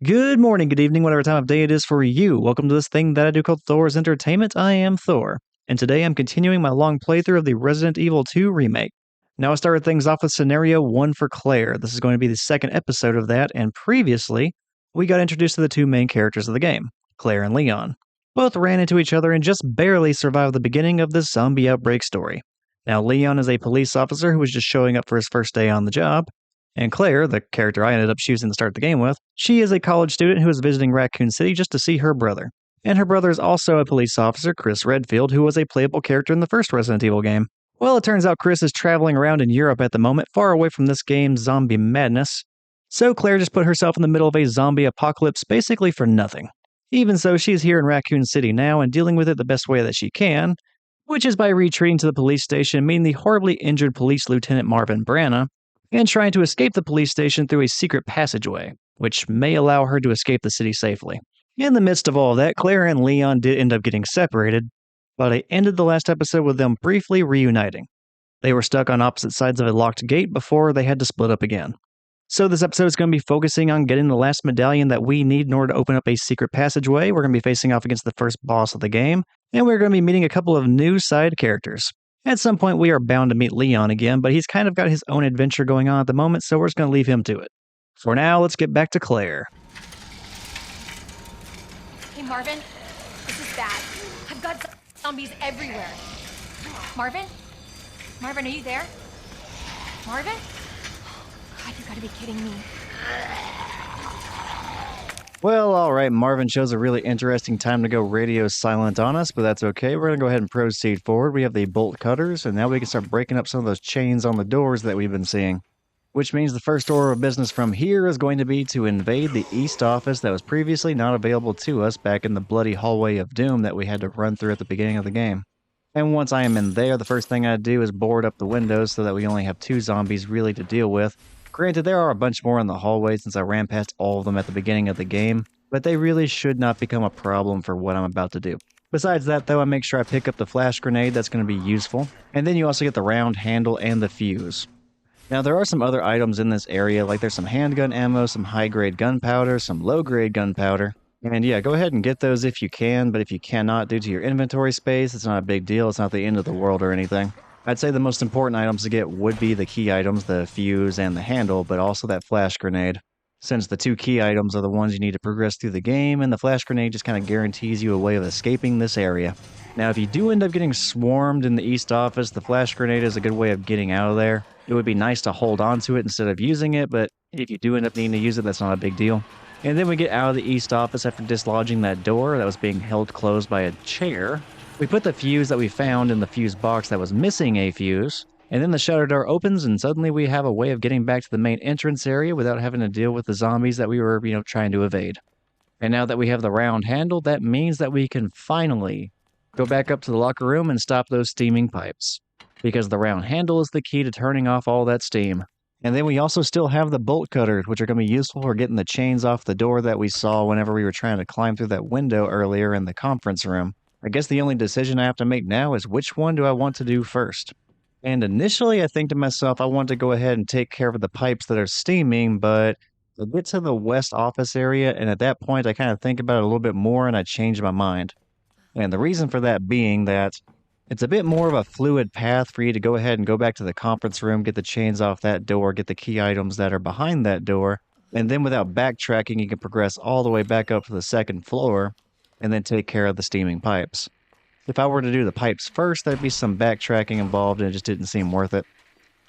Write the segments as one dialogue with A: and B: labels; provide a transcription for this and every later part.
A: Good morning, good evening, whatever time of day it is for you. Welcome to this thing that I do called Thor's Entertainment. I am Thor, and today I'm continuing my long playthrough of the Resident Evil 2 remake. Now, I started things off with scenario 1 for Claire. This is going to be the second episode of that, and previously, we got introduced to the two main characters of the game, Claire and Leon. Both ran into each other and just barely survived the beginning of this zombie outbreak story. Now, Leon is a police officer who was just showing up for his first day on the job, and Claire, the character I ended up choosing to start the game with, she is a college student who is visiting Raccoon City just to see her brother. And her brother is also a police officer, Chris Redfield, who was a playable character in the first Resident Evil game. Well, it turns out Chris is traveling around in Europe at the moment, far away from this game's zombie madness. So Claire just put herself in the middle of a zombie apocalypse basically for nothing. Even so, she's here in Raccoon City now and dealing with it the best way that she can, which is by retreating to the police station, meeting the horribly injured police lieutenant Marvin Branna, and trying to escape the police station through a secret passageway, which may allow her to escape the city safely. In the midst of all of that, Claire and Leon did end up getting separated, but I ended the last episode with them briefly reuniting. They were stuck on opposite sides of a locked gate before they had to split up again. So this episode is going to be focusing on getting the last medallion that we need in order to open up a secret passageway. We're going to be facing off against the first boss of the game, and we're going to be meeting a couple of new side characters. At some point, we are bound to meet Leon again, but he's kind of got his own adventure going on at the moment, so we're just going to leave him to it. For now, let's get back to Claire.
B: Hey, Marvin, this is bad. I've got zombies everywhere. Marvin? Marvin, are you there? Marvin? God, you gotta be kidding me.
A: Well, alright, Marvin chose a really interesting time to go radio silent on us, but that's okay. We're going to go ahead and proceed forward. We have the bolt cutters, and now we can start breaking up some of those chains on the doors that we've been seeing. Which means the first order of business from here is going to be to invade the east office that was previously not available to us back in the bloody hallway of doom that we had to run through at the beginning of the game. And once I am in there, the first thing I do is board up the windows so that we only have two zombies really to deal with. Granted, there are a bunch more in the hallway since I ran past all of them at the beginning of the game, but they really should not become a problem for what I'm about to do. Besides that, though, I make sure I pick up the flash grenade that's going to be useful, and then you also get the round handle and the fuse. Now, there are some other items in this area, like there's some handgun ammo, some high-grade gunpowder, some low-grade gunpowder, and yeah, go ahead and get those if you can, but if you cannot due to your inventory space, it's not a big deal, it's not the end of the world or anything. I'd say the most important items to get would be the key items, the fuse and the handle, but also that flash grenade, since the two key items are the ones you need to progress through the game, and the flash grenade just kind of guarantees you a way of escaping this area. Now, if you do end up getting swarmed in the east office, the flash grenade is a good way of getting out of there. It would be nice to hold on to it instead of using it, but if you do end up needing to use it, that's not a big deal. And then we get out of the east office after dislodging that door that was being held closed by a chair. We put the fuse that we found in the fuse box that was missing a fuse, and then the shutter door opens and suddenly we have a way of getting back to the main entrance area without having to deal with the zombies that we were, trying to evade. And now that we have the round handle, that means that we can finally go back up to the locker room and stop those steaming pipes, because the round handle is the key to turning off all that steam. And then we also still have the bolt cutters, which are going to be useful for getting the chains off the door that we saw whenever we were trying to climb through that window earlier in the conference room. I guess the only decision I have to make now is which one do I want to do first. And initially I think to myself I want to go ahead and take care of the pipes that are steaming, but I get to the west office area and at that point I kind of think about it a little bit more and I change my mind. And the reason for that being that it's a bit more of a fluid path for you to go ahead and go back to the conference room, get the chains off that door, get the key items that are behind that door, and then without backtracking you can progress all the way back up to the second floor and then take care of the steaming pipes. If I were to do the pipes first, there'd be some backtracking involved and it just didn't seem worth it.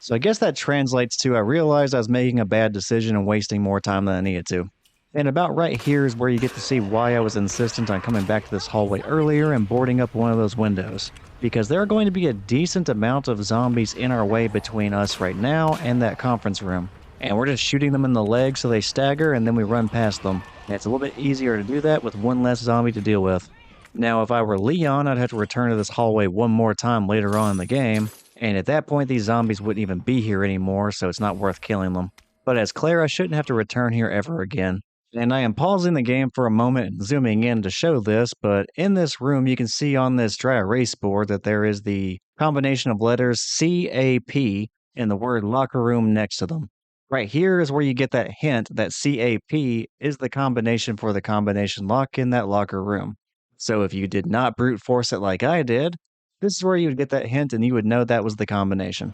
A: So I guess that translates to I realized I was making a bad decision and wasting more time than I needed to. And about right here is where you get to see why I was insistent on coming back to this hallway earlier and boarding up one of those windows. Because there are going to be a decent amount of zombies in our way between us right now and that conference room. And we're just shooting them in the leg so they stagger and then we run past them. And it's a little bit easier to do that with one less zombie to deal with. Now, if I were Leon, I'd have to return to this hallway one more time later on in the game, and at that point these zombies wouldn't even be here anymore, so it's not worth killing them. But as Claire, I shouldn't have to return here ever again. And I am pausing the game for a moment and zooming in to show this, but in this room you can see on this dry erase board that there is the combination of letters CAP and the word locker room next to them. Right here is where you get that hint that CAP is the combination for the combination lock in that locker room. So if you did not brute force it like I did, this is where you would get that hint and you would know that was the combination.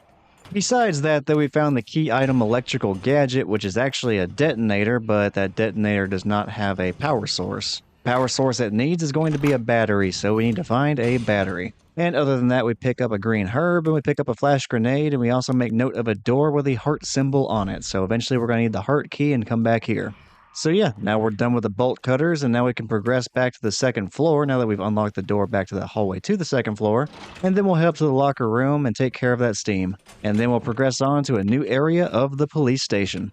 A: Besides that, though, we found the key item electrical gadget, which is actually a detonator, but that detonator does not have a power source. Power source it needs is going to be a battery, so we need to find a battery. And other than that, we pick up a green herb and we pick up a flash grenade, and we also make note of a door with a heart symbol on it. So eventually we're going to need the heart key and come back here. So yeah, now we're done with the bolt cutters, and now we can progress back to the second floor now that we've unlocked the door back to the hallway to the second floor. And then we'll head up to the locker room and take care of that steam. And then we'll progress on to a new area of the police station.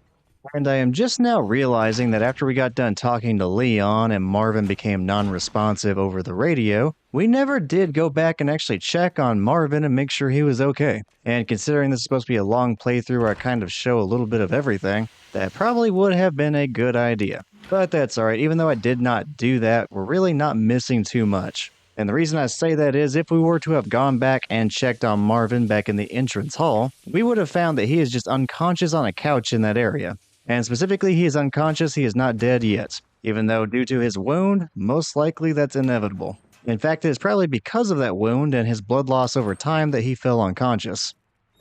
A: And I am just now realizing that after we got done talking to Leon and Marvin became non-responsive over the radio, we never did go back and actually check on Marvin and make sure he was okay. And considering this is supposed to be a long playthrough where I kind of show a little bit of everything, that probably would have been a good idea. But that's alright, even though I did not do that, we're really not missing too much. And the reason I say that is if we were to have gone back and checked on Marvin back in the entrance hall, we would have found that he is just unconscious on a couch in that area. And specifically, he is unconscious, he is not dead yet. Even though due to his wound, most likely that's inevitable. In fact, it is probably because of that wound and his blood loss over time that he fell unconscious.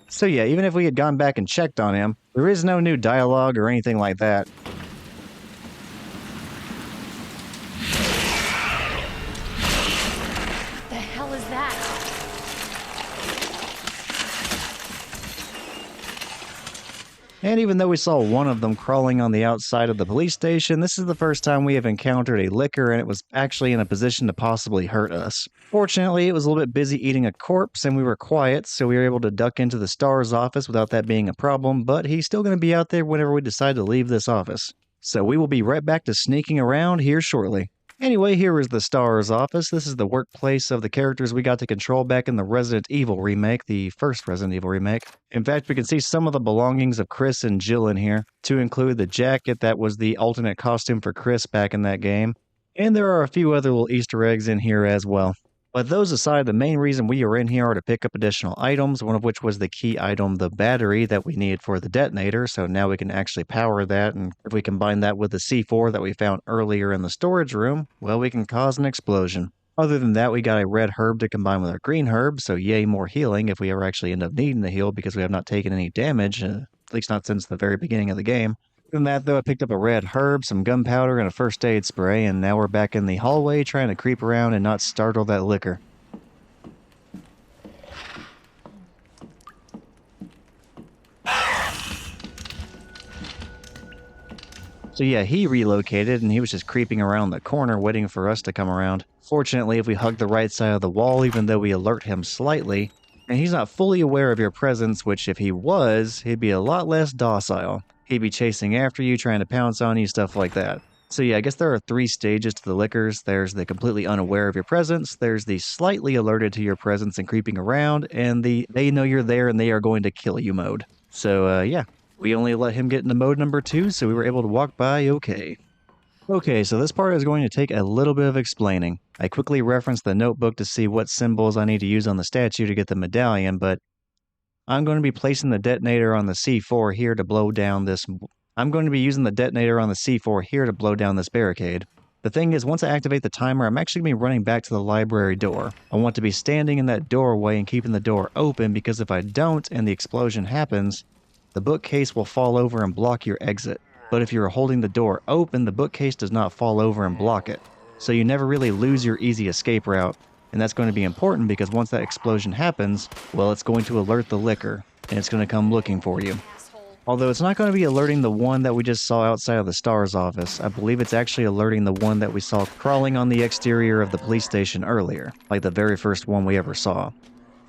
A: So yeah, even if we had gone back and checked on him, there is no new dialogue or anything like that.
B: The hell is that?
A: And even though we saw one of them crawling on the outside of the police station, this is the first time we have encountered a licker and it was actually in a position to possibly hurt us. Fortunately, it was a little bit busy eating a corpse and we were quiet, so we were able to duck into the STARS office without that being a problem, but he's still going to be out there whenever we decide to leave this office. So we will be right back to sneaking around here shortly. Anyway, here is the STARS office. This is the workplace of the characters we got to control back in the Resident Evil remake, the first Resident Evil remake. In fact, we can see some of the belongings of Chris and Jill in here, to include the jacket that was the alternate costume for Chris back in that game. And there are a few other little Easter eggs in here as well. But those aside, the main reason we are in here are to pick up additional items, one of which was the key item, the battery that we needed for the detonator, so now we can actually power that, and if we combine that with the C4 that we found earlier in the storage room, well, we can cause an explosion. Other than that, we got a red herb to combine with our green herb, so yay, more healing if we ever actually end up needing to heal because we have not taken any damage, at least not since the very beginning of the game. Other than that, though, I picked up a red herb, some gunpowder, and a first aid spray, and now we're back in the hallway trying to creep around and not startle that licker. So yeah, he relocated and he was just creeping around the corner waiting for us to come around. Fortunately, if we hug the right side of the wall, even though we alert him slightly, and he's not fully aware of your presence, which if he was, he'd be a lot less docile. He'd be chasing after you, trying to pounce on you, stuff like that. So yeah, I guess there are 3 stages to the lickers. There's the completely unaware of your presence, there's the slightly alerted to your presence and creeping around, and the they know you're there and they are going to kill you mode. So yeah, we only let him get into mode number 2, so we were able to walk by okay. Okay, so this part is going to take a little bit of explaining. I quickly referenced the notebook to see what symbols I need to use on the statue to get the medallion, but I'm going to be placing the detonator on the C4 here to blow down this... I'm going to be using the detonator on the C4 here to blow down this barricade. The thing is, once I activate the timer, I'm actually going to be running back to the library door. I want to be standing in that doorway and keeping the door open, because if I don't and the explosion happens, the bookcase will fall over and block your exit. But if you're holding the door open, the bookcase does not fall over and block it. So you never really lose your easy escape route. And that's going to be important because once that explosion happens, well, it's going to alert the licker, and it's going to come looking for you. Although it's not going to be alerting the one that we just saw outside of the STARS office. I believe it's actually alerting the one that we saw crawling on the exterior of the police station earlier, like the very first one we ever saw.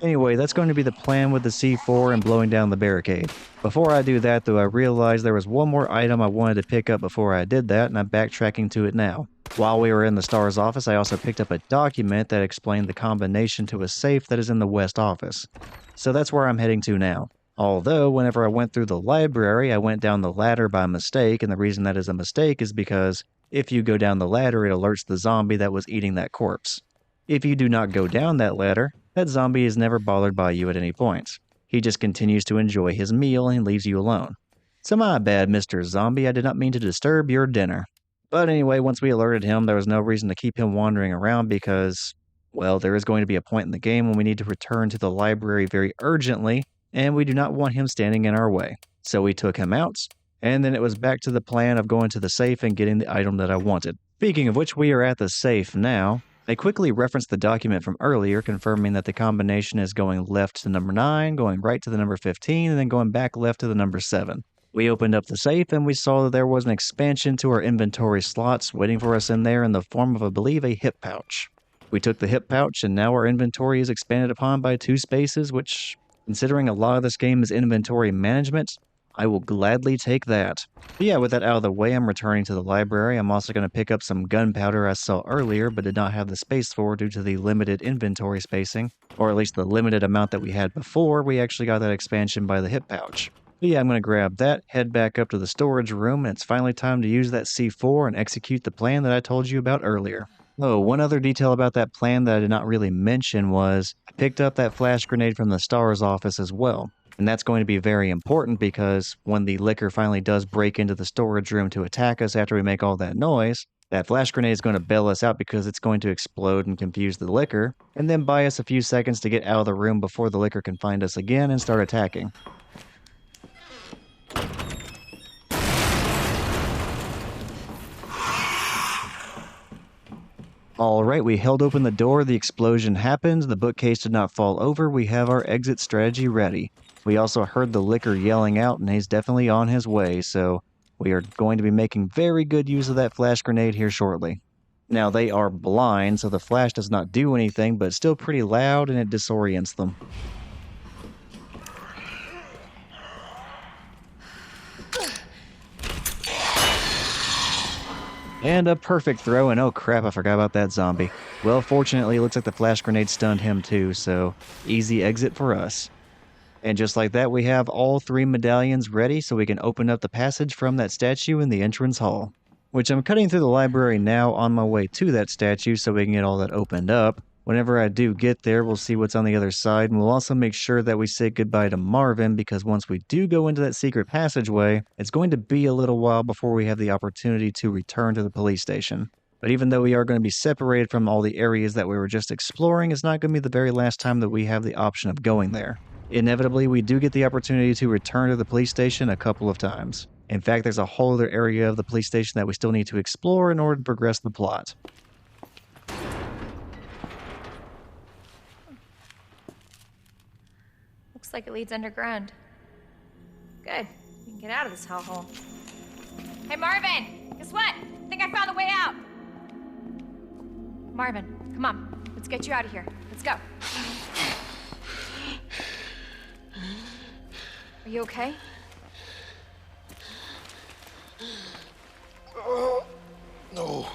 A: Anyway, that's going to be the plan with the C4 and blowing down the barricade. Before I do that, though, I realized there was one more item I wanted to pick up before I did that, and I'm backtracking to it now. While we were in the STARS office, I also picked up a document that explained the combination to a safe that is in the West office. So that's where I'm heading to now. Although, whenever I went through the library, I went down the ladder by mistake, and the reason that is a mistake is because if you go down the ladder, it alerts the zombie that was eating that corpse. If you do not go down that ladder, that zombie is never bothered by you at any point. He just continues to enjoy his meal and leaves you alone. So my bad, Mr. Zombie, I did not mean to disturb your dinner. But anyway, once we alerted him, there was no reason to keep him wandering around because, well, there is going to be a point in the game when we need to return to the library very urgently, and we do not want him standing in our way. So we took him out, and then it was back to the plan of going to the safe and getting the item that I wanted. Speaking of which, we are at the safe now. I quickly referenced the document from earlier, confirming that the combination is going left to the number 9, going right to the number 15, and then going back left to the number 7. We opened up the safe and we saw that there was an expansion to our inventory slots waiting for us in there in the form of, I believe, a hip pouch. We took the hip pouch and now our inventory is expanded upon by 2 spaces, which, considering a lot of this game is inventory management, I will gladly take that. But yeah, with that out of the way, I'm returning to the library. I'm also going to pick up some gunpowder I saw earlier, but did not have the space for due to the limited inventory spacing, or at least the limited amount that we had before we actually got that expansion by the hip pouch. But yeah, I'm going to grab that, head back up to the storage room, and it's finally time to use that C4 and execute the plan that I told you about earlier. Oh, one other detail about that plan that I did not really mention was I picked up that flash grenade from the STARS office as well. And that's going to be very important because when the licker finally does break into the storage room to attack us after we make all that noise, that flash grenade is going to bail us out because it's going to explode and confuse the licker, and then buy us a few seconds to get out of the room before the licker can find us again and start attacking. Alright, we held open the door, the explosion happened, the bookcase did not fall over, we have our exit strategy ready. We also heard the licker yelling out, and he's definitely on his way, so we are going to be making very good use of that flash grenade here shortly. Now, they are blind, so the flash does not do anything, but it's still pretty loud and it disorients them. And a perfect throw, and oh crap, I forgot about that zombie. Well, fortunately, it looks like the flash grenade stunned him too, so easy exit for us. And just like that, we have all 3 medallions ready so we can open up the passage from that statue in the entrance hall. Which I'm cutting through the library now on my way to that statue so we can get all that opened up. Whenever I do get there, we'll see what's on the other side, and we'll also make sure that we say goodbye to Marvin, because once we do go into that secret passageway, it's going to be a little while before we have the opportunity to return to the police station. But even though we are going to be separated from all the areas that we were just exploring, it's not going to be the very last time that we have the option of going there. Inevitably, we do get the opportunity to return to the police station a couple of times. In fact, there's a whole other area of the police station that we still need to explore in order to progress the plot.
B: Looks like it leads underground. Good. We can get out of this hellhole. Hey, Marvin! Guess what? I think I found the way out! Marvin, come on. Let's get you out of here. Let's go. Are you okay?
C: No.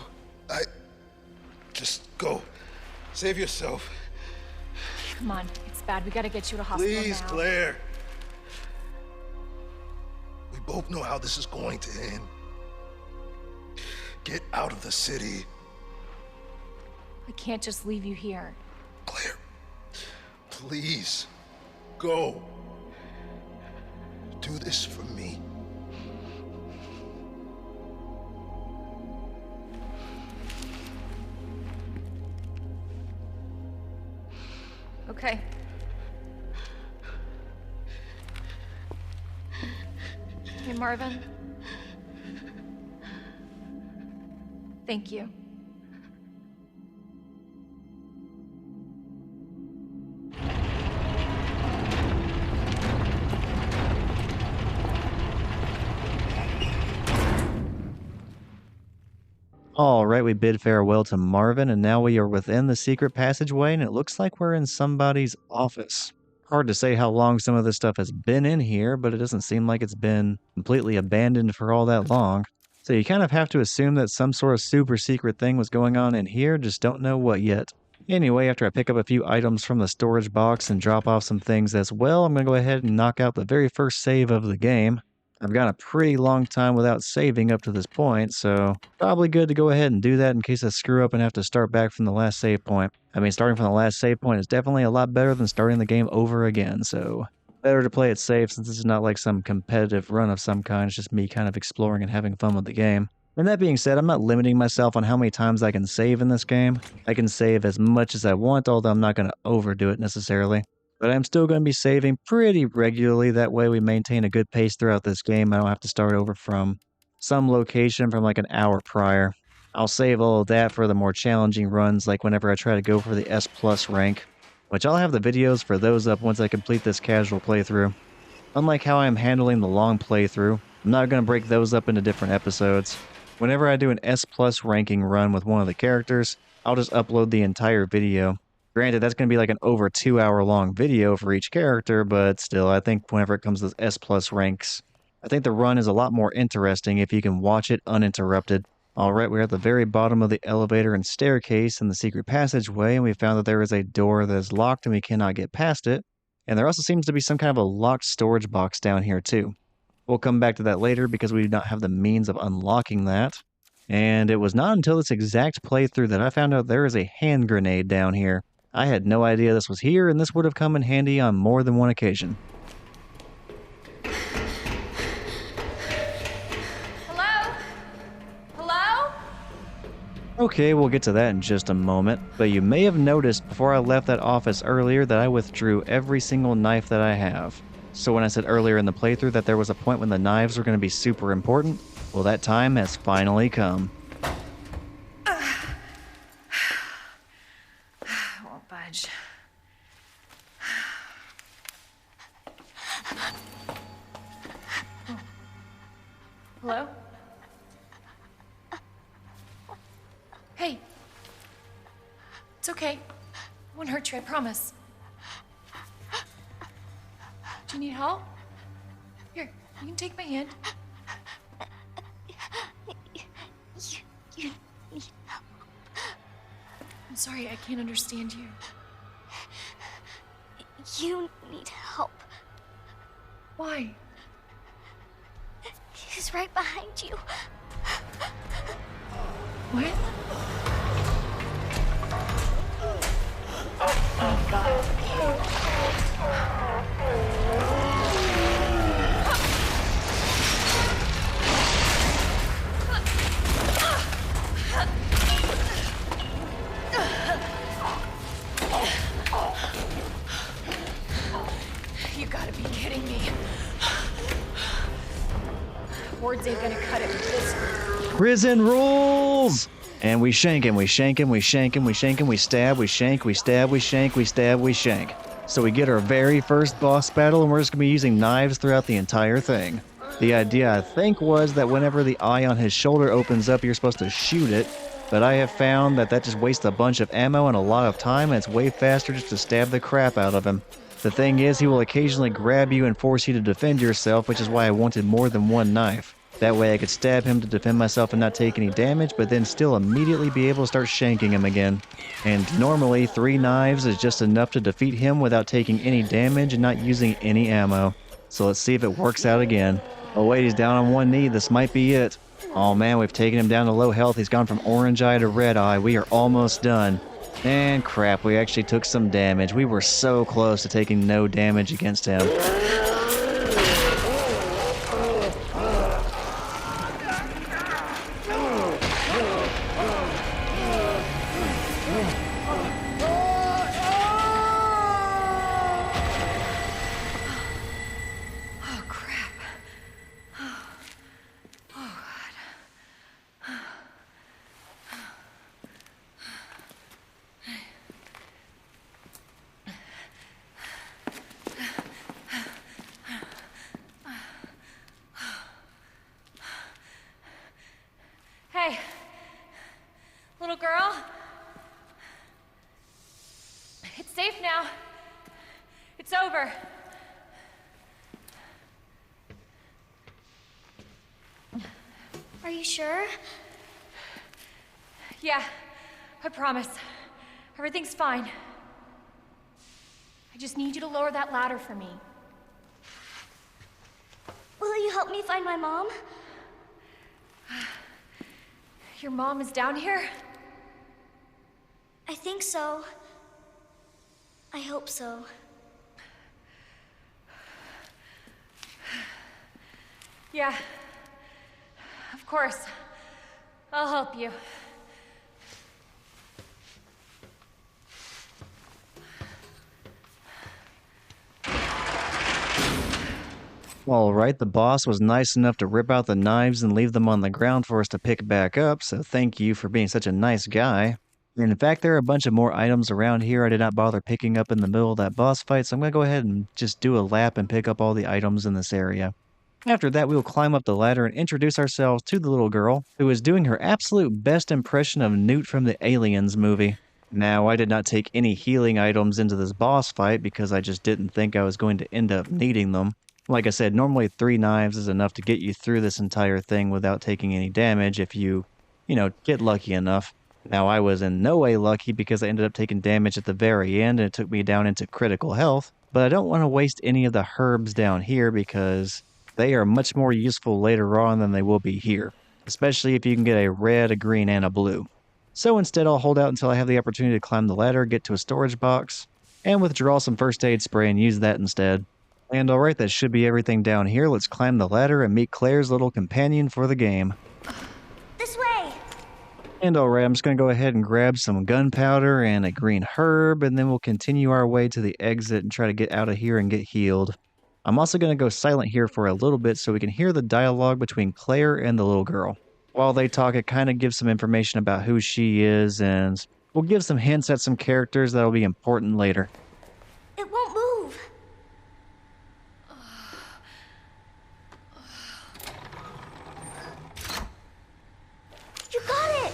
C: Just go. Save yourself.
B: Come on. It's bad. We gotta get you to hospital
C: Please,
B: now.
C: Claire. We both know how this is going to end. Get out of the city.
B: I can't just leave you here.
C: Claire, please, go. Do this for me.
B: Okay. Hey, Marvin. Thank you.
A: Alright, we bid farewell to Marvin, and now we are within the secret passageway, and it looks like we're in somebody's office. Hard to say how long some of this stuff has been in here, but it doesn't seem like it's been completely abandoned for all that long. So you kind of have to assume that some sort of super secret thing was going on in here, just don't know what yet. Anyway, after I pick up a few items from the storage box and drop off some things as well, I'm going to go ahead and knock out the very first save of the game. I've gone a pretty long time without saving up to this point, so probably good to go ahead and do that in case I screw up and have to start back from the last save point. I mean, starting from the last save point is definitely a lot better than starting the game over again, so Better to play it safe since this is not like some competitive run of some kind. It's just me kind of exploring and having fun with the game. And that being said, I'm not limiting myself on how many times I can save in this game. I can save as much as I want, although I'm not going to overdo it necessarily. But I'm still going to be saving pretty regularly. That way we maintain a good pace throughout this game. I don't have to start over from some location from like an hour prior. I'll save all of that for the more challenging runs, like whenever I try to go for the S plus rank, which I'll have the videos for those up once I complete this casual playthrough. Unlike how I'm handling the long playthrough, I'm not going to break those up into different episodes. Whenever I do an S plus ranking run with one of the characters, I'll just upload the entire video. Granted, that's going to be like an over 2 hour long video for each character, but still, I think whenever it comes to S plus ranks, I think the run is a lot more interesting if you can watch it uninterrupted. Alright, we're at the very bottom of the elevator and staircase in the secret passageway, and we found that there is a door that is locked and we cannot get past it. And there also seems to be some kind of a locked storage box down here too. We'll come back to that later because we do not have the means of unlocking that. And it was not until this exact playthrough that I found out there is a hand grenade down here. I had no idea this was here, and this would have come in handy on more than one occasion.
B: Hello? Hello?
A: Okay, we'll get to that in just a moment, but you may have noticed before I left that office earlier that I withdrew every single knife that I have. So when I said earlier in the playthrough that there was a point when the knives were going to be super important, well, that time has finally come.
B: I won't budge. Hello? Hey. It's okay. I won't hurt you, I promise. Do you need help? Here, you can take my hand.
D: You need help.
B: I'm sorry, I can't understand you.
D: You need help.
B: Why?
D: He's right behind you.
B: What? You gotta be kidding me. Words ain't gonna cut it with this.
A: Prison rules! And we shank him, we shank him, we shank him, we shank him, we stab, we shank, we stab, we shank, we stab, we shank. So we get our very first boss battle, and we're just going to be using knives throughout the entire thing. The idea, I think, was that whenever the eye on his shoulder opens up, you're supposed to shoot it, but I have found that just wastes a bunch of ammo and a lot of time, and it's way faster just to stab the crap out of him. The thing is, he will occasionally grab you and force you to defend yourself, which is why I wanted more than one knife. That way I could stab him to defend myself and not take any damage, but then still immediately be able to start shanking him again. And normally 3 knives is just enough to defeat him without taking any damage and not using any ammo. So let's see if it works out again. Oh wait, he's down on one knee, this might be it. Oh man, we've taken him down to low health, he's gone from orange eye to red eye, we are almost done. And crap, we actually took some damage. We were so close to taking no damage against him.
B: Hey, little girl. It's safe now. It's over.
D: Are you sure?
B: Yeah, I promise. Everything's fine. I just need you to lower that ladder for me.
D: Will you help me find my mom?
B: Your mom is down here?
D: I think so. I hope so.
B: Yeah. Of course. I'll help you.
A: All right, the boss was nice enough to rip out the knives and leave them on the ground for us to pick back up, so thank you for being such a nice guy. And in fact, there are a bunch of more items around here I did not bother picking up in the middle of that boss fight, so I'm going to go ahead and just do a lap and pick up all the items in this area. After that, we will climb up the ladder and introduce ourselves to the little girl, who is doing her absolute best impression of Newt from the Aliens movie. Now, I did not take any healing items into this boss fight because I just didn't think I was going to end up needing them. Like I said, normally 3 knives is enough to get you through this entire thing without taking any damage if you get lucky enough. Now, I was in no way lucky because I ended up taking damage at the very end and it took me down into critical health, but I don't want to waste any of the herbs down here because they are much more useful later on than they will be here, especially if you can get a red, a green, and a blue. So instead, I'll hold out until I have the opportunity to climb the ladder, get to a storage box, and withdraw some first aid spray and use that instead. And alright, that should be everything down here. Let's climb the ladder and meet Claire's little companion for the game.
D: This way!
A: And alright, I'm just going to go ahead and grab some gunpowder and a green herb, and then we'll continue our way to the exit and try to get out of here and get healed. I'm also going to go silent here for a little bit so we can hear the dialogue between Claire and the little girl. While they talk, it kind of gives some information about who she is, and we'll give some hints at some characters that'll be important later.
D: It won't move. You got it!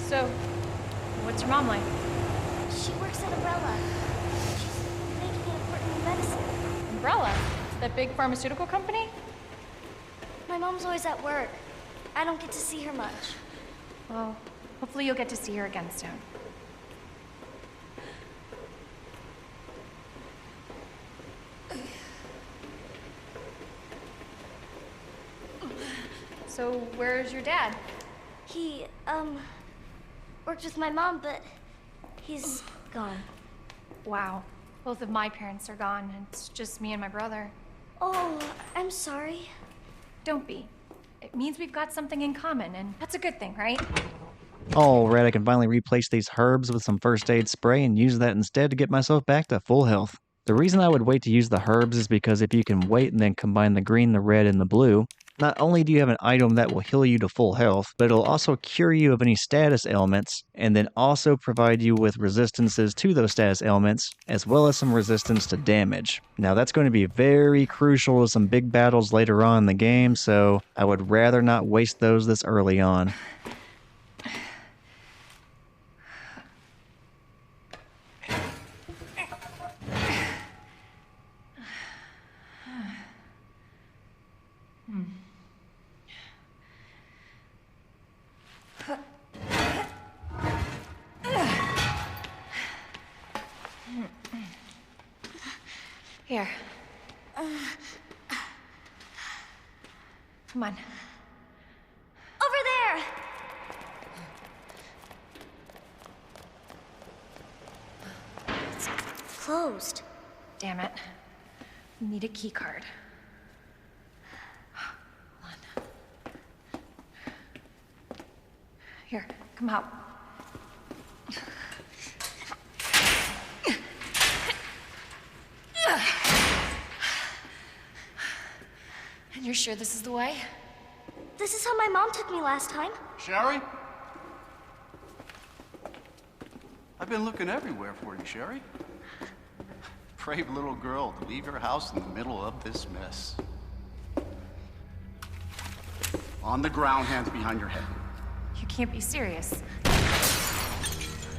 B: So, what's your mom like?
D: She works at Umbrella. She's making an important medicine.
B: Umbrella? That big pharmaceutical company?
D: My mom's always at work. I don't get to see her much.
B: Well, hopefully you'll get to see her again soon. So, where's your dad?
D: He, worked with my mom, but he's gone.
B: Wow. Both of my parents are gone. It's just me and my brother.
D: Oh, I'm sorry.
B: Don't be. It means we've got something in common, and that's a good thing, right?
A: Alright, I can finally replace these herbs with some first aid spray and use that instead to get myself back to full health. The reason I would wait to use the herbs is because if you can wait and then combine the green, the red, and the blue, not only do you have an item that will heal you to full health, but it'll also cure you of any status ailments, and then also provide you with resistances to those status ailments, as well as some resistance to damage. Now that's going to be very crucial to some big battles later on in the game, so I would rather not waste those this early on.
B: Here. Come on.
D: Over there! It's closed.
B: Damn it. We need a key card. Hold on. Here, come out. And you're sure this is the way?
D: This is how my mom took me last time.
E: Sherry? I've been looking everywhere for you, Sherry. Brave little girl to leave your house in the middle of this mess. On the ground, hands behind your head.
B: You can't be serious.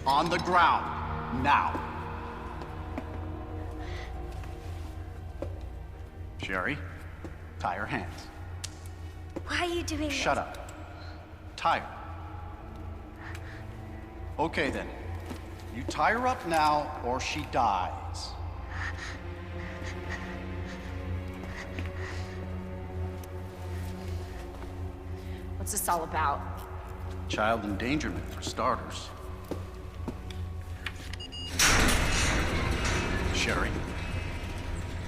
E: On the ground, now. Sherry, tie her hands.
D: Why are you doing
E: Shut
D: this?
E: up. Tie her. Okay then. You tie her up now or she dies.
B: What's this all about?
E: Child endangerment for starters. Sherry,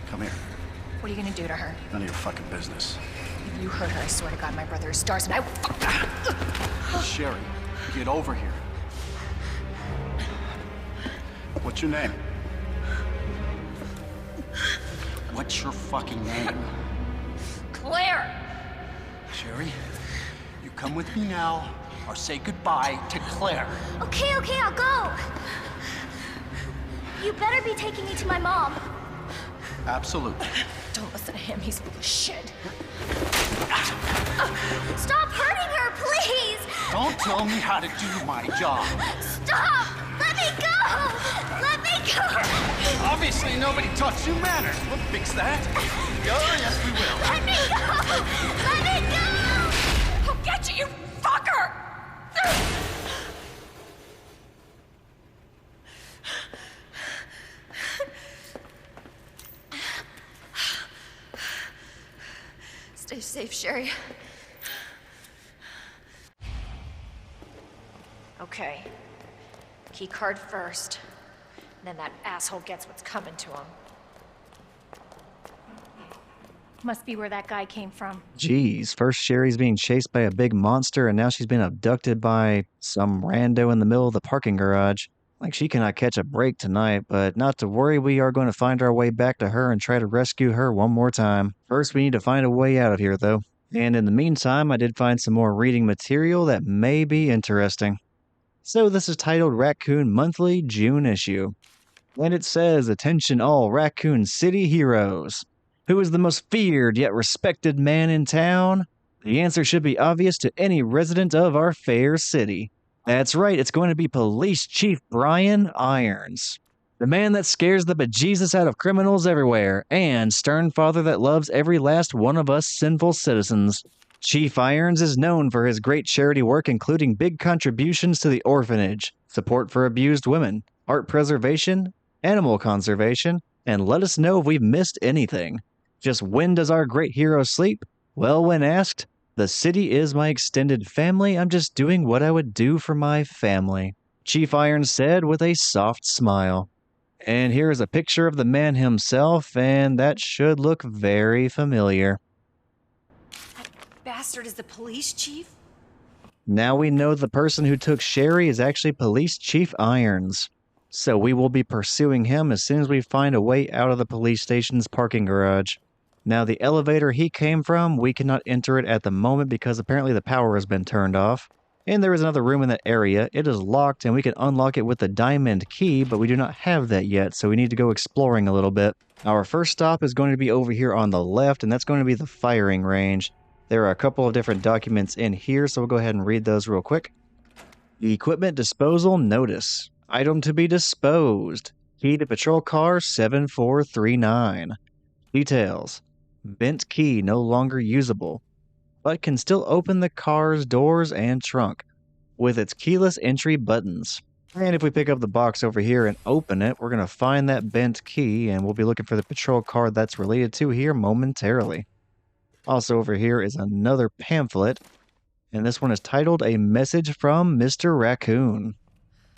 E: come Come here.
B: What are you gonna do to her?
E: None of your fucking business.
B: If you hurt her, I swear to God, my brother is stars and I will.
E: Sherry, get over here. What's your name? What's your fucking name?
B: Claire!
E: Sherry, you come with me now, or say goodbye to Claire.
D: Okay, I'll go. You better be taking me to my mom.
E: Absolutely.
B: Don't listen to him, he's full of shit.
D: Stop hurting her, please!
E: Don't tell me how to do my job.
D: Stop! Let me go! Let me go!
E: Obviously, nobody taught you manners. We'll fix that. Oh, yes, we will.
D: Let me go! Let me go!
B: I'll get you, you fucker! Stay safe, Sherry. Okay. Key card first. Then that asshole gets what's coming to him. Must be where that guy came from.
A: Jeez, first Sherry's being chased by a big monster, and now she's been abducted by some rando in the middle of the parking garage. Like she cannot catch a break tonight, but not to worry, we are going to find our way back to her and try to rescue her one more time. First, we need to find a way out of here, though. And in the meantime, I did find some more reading material that may be interesting. So this is titled Raccoon Monthly June issue. And it says, "Attention all Raccoon City heroes. Who is the most feared yet respected man in town? The answer should be obvious to any resident of our fair city. That's right, it's going to be Police Chief Brian Irons. The man that scares the bejesus out of criminals everywhere, and stern father that loves every last one of us sinful citizens. Chief Irons is known for his great charity work, including big contributions to the orphanage, support for abused women, art preservation, animal conservation, and let us know if we've missed anything. Just when does our great hero sleep? Well, when asked, the city is my extended family. I'm just doing what I would do for my family," Chief Irons said with a soft smile. And here is a picture of the man himself, and that should look very familiar.
B: That bastard is the police chief?
A: Now we know the person who took Sherry is actually Police Chief Irons. So we will be pursuing him as soon as we find a way out of the police station's parking garage. Now the elevator he came from, we cannot enter it at the moment because apparently the power has been turned off. And there is another room in that area. It is locked and we can unlock it with the diamond key, but we do not have that yet, so we need to go exploring a little bit. Our first stop is going to be over here on the left, and that's going to be the firing range. There are a couple of different documents in here, so we'll go ahead and read those real quick. The Equipment Disposal Notice. Item to be disposed. Key to patrol car 7439. Details. Bent key no longer usable, but can still open the car's doors and trunk with its keyless entry buttons. And if we pick up the box over here and open it, we're going to find that bent key, and we'll be looking for the patrol car that's related to here momentarily. Also over here is another pamphlet, and this one is titled A Message from Mr. Raccoon.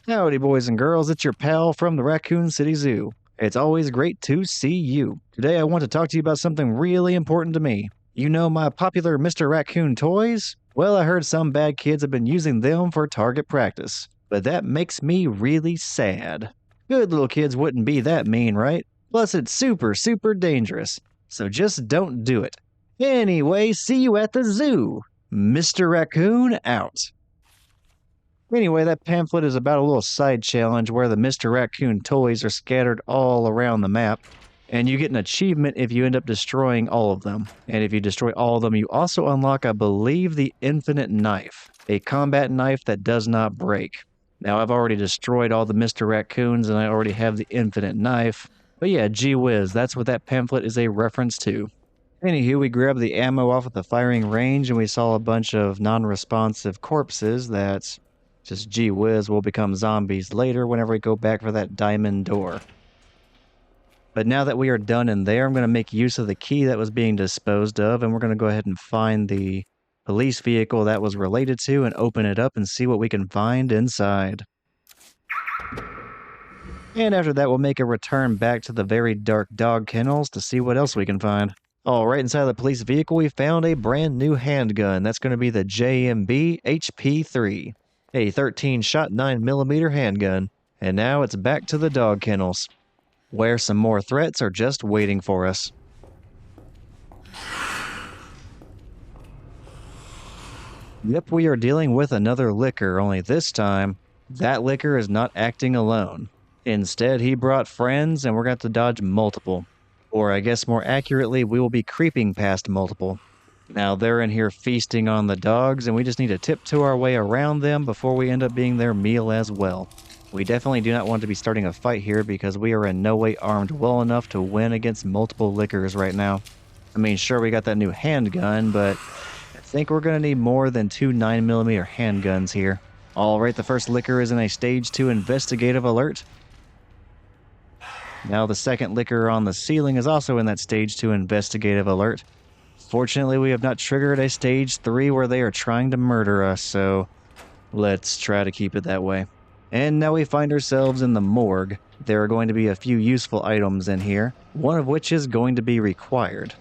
A: Howdy, boys and girls, it's your pal from the Raccoon City Zoo. It's always great to see you. Today I want to talk to you about something really important to me. You know my popular Mr. Raccoon toys? Well, I heard some bad kids have been using them for target practice, but that makes me really sad. Good little kids wouldn't be that mean, right? Plus it's super, super dangerous, so just don't do it. Anyway, see you at the zoo. Mr. Raccoon out. Anyway, that pamphlet is about a little side challenge where the Mr. Raccoon toys are scattered all around the map, and you get an achievement if you end up destroying all of them. And if you destroy all of them, you also unlock, I believe, the Infinite Knife, a combat knife that does not break. Now, I've already destroyed all the Mr. Raccoons, and I already have the Infinite Knife, but yeah, gee whiz, that's what that pamphlet is a reference to. Anywho, we grabbed the ammo off of the firing range, and we saw a bunch of non-responsive corpses that, just gee whiz, will become zombies later whenever we go back for that diamond door. But now that we are done in there, I'm going to make use of the key that was being disposed of, and we're going to go ahead and find the police vehicle that was related to and open it up and see what we can find inside. And after that, we'll make a return back to the very dark dog kennels to see what else we can find. All right, inside the police vehicle, we found a brand new handgun. That's going to be the JMB HP3, a 13-shot 9mm handgun. And now it's back to the dog kennels, where some more threats are just waiting for us. Yep, we are dealing with another licker, only this time, that licker is not acting alone. Instead, he brought friends, and we're going to dodge multiple. Or I guess more accurately, we will be creeping past multiple. Now they're in here feasting on the dogs, and we just need to tiptoe our way around them before we end up being their meal as well. We definitely do not want to be starting a fight here because we are in no way armed well enough to win against multiple lickers right now. I mean, sure, we got that new handgun, but I think we're going to need more than 2 9mm handguns here. Alright, the first licker is in a Stage 2 investigative alert. Now the second licker on the ceiling is also in that Stage 2 investigative alert. Fortunately, we have not triggered a Stage 3 where they are trying to murder us, so let's try to keep it that way. And now we find ourselves in the morgue. There are going to be a few useful items in here, one of which is going to be required.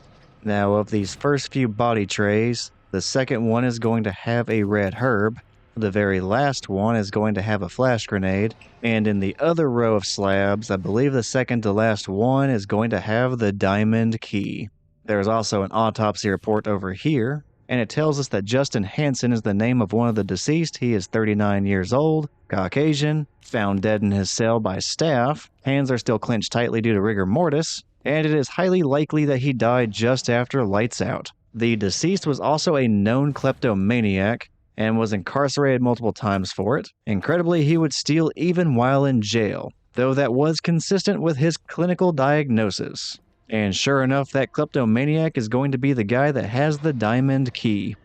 A: Now, of these first few body trays, the second one is going to have a red herb, the very last one is going to have a flash grenade, and in the other row of slabs, I believe the second to last one is going to have the diamond key. There's also an autopsy report over here, and it tells us that Justin Hansen is the name of one of the deceased. He is 39 years old, Caucasian, found dead in his cell by staff, hands are still clenched tightly due to rigor mortis, and it is highly likely that he died just after lights out. The deceased was also a known kleptomaniac, and was incarcerated multiple times for it. Incredibly, he would steal even while in jail, though that was consistent with his clinical diagnosis. And sure enough, that kleptomaniac is going to be the guy that has the diamond key.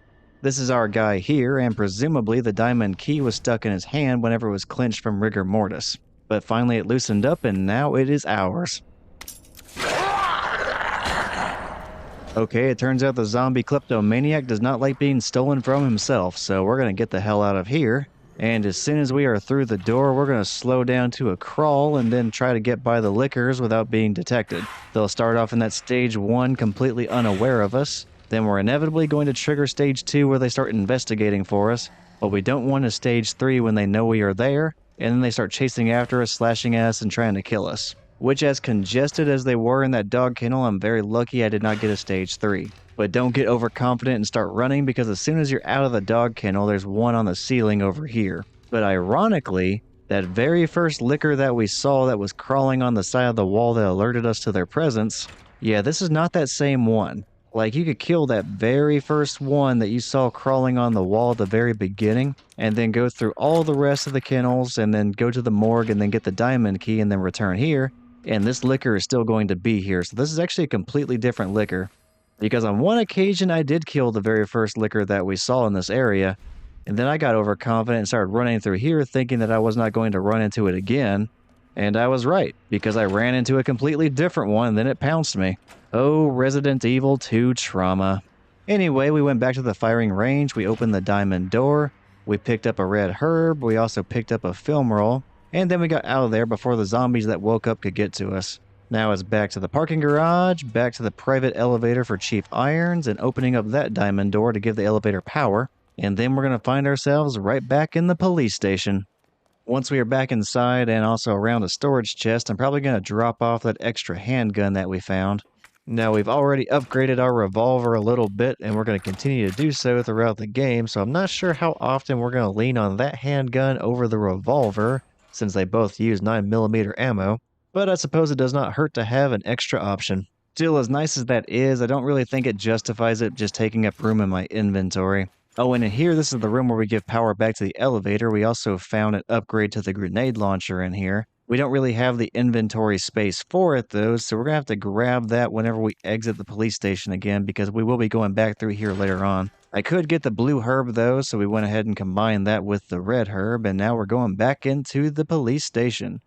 A: This is our guy here, and presumably the diamond key was stuck in his hand whenever it was clenched from rigor mortis. But finally it loosened up, and now it is ours. Okay, it turns out the zombie kleptomaniac does not like being stolen from himself, so we're going to get the hell out of here. And as soon as we are through the door, we're going to slow down to a crawl and then try to get by the lickers without being detected. They'll start off in that Stage 1 completely unaware of us. Then we're inevitably going to trigger Stage 2 where they start investigating for us. But we don't want a Stage 3 when they know we are there, and then they start chasing after us, slashing at us, and trying to kill us. Which, as congested as they were in that dog kennel, I'm very lucky I did not get a Stage 3. But don't get overconfident and start running, because as soon as you're out of the dog kennel, there's one on the ceiling over here. But ironically, that very first licker that we saw that was crawling on the side of the wall that alerted us to their presence, yeah, this is not that same one. Like, you could kill that very first one that you saw crawling on the wall at the very beginning, and then go through all the rest of the kennels, and then go to the morgue, and then get the diamond key, and then return here. And this licker is still going to be here. So this is actually a completely different licker. Because on one occasion, I did kill the very first licker that we saw in this area. And then I got overconfident and started running through here thinking that I was not going to run into it again. And I was right, because I ran into a completely different one and then it pounced me. Oh, Resident Evil 2 trauma. Anyway, we went back to the firing range. We opened the diamond door. We picked up a red herb. We also picked up a film roll. And then we got out of there before the zombies that woke up could get to us. Now it's back to the parking garage, back to the private elevator for Chief Irons, and opening up that diamond door to give the elevator power. And then we're going to find ourselves right back in the police station. Once we are back inside and also around a storage chest, I'm probably going to drop off that extra handgun that we found. Now, we've already upgraded our revolver a little bit, and we're going to continue to do so throughout the game, so I'm not sure how often we're going to lean on that handgun over the revolver, since they both use 9mm ammo, but I suppose it does not hurt to have an extra option. Still, as nice as that is, I don't really think it justifies it just taking up room in my inventory. Oh, and in here, this is the room where we give power back to the elevator. We also found an upgrade to the grenade launcher in here. We don't really have the inventory space for it, though, so we're going to have to grab that whenever we exit the police station again, because we will be going back through here later on. I could get the blue herb, though, so we went ahead and combined that with the red herb, and now we're going back into the police station.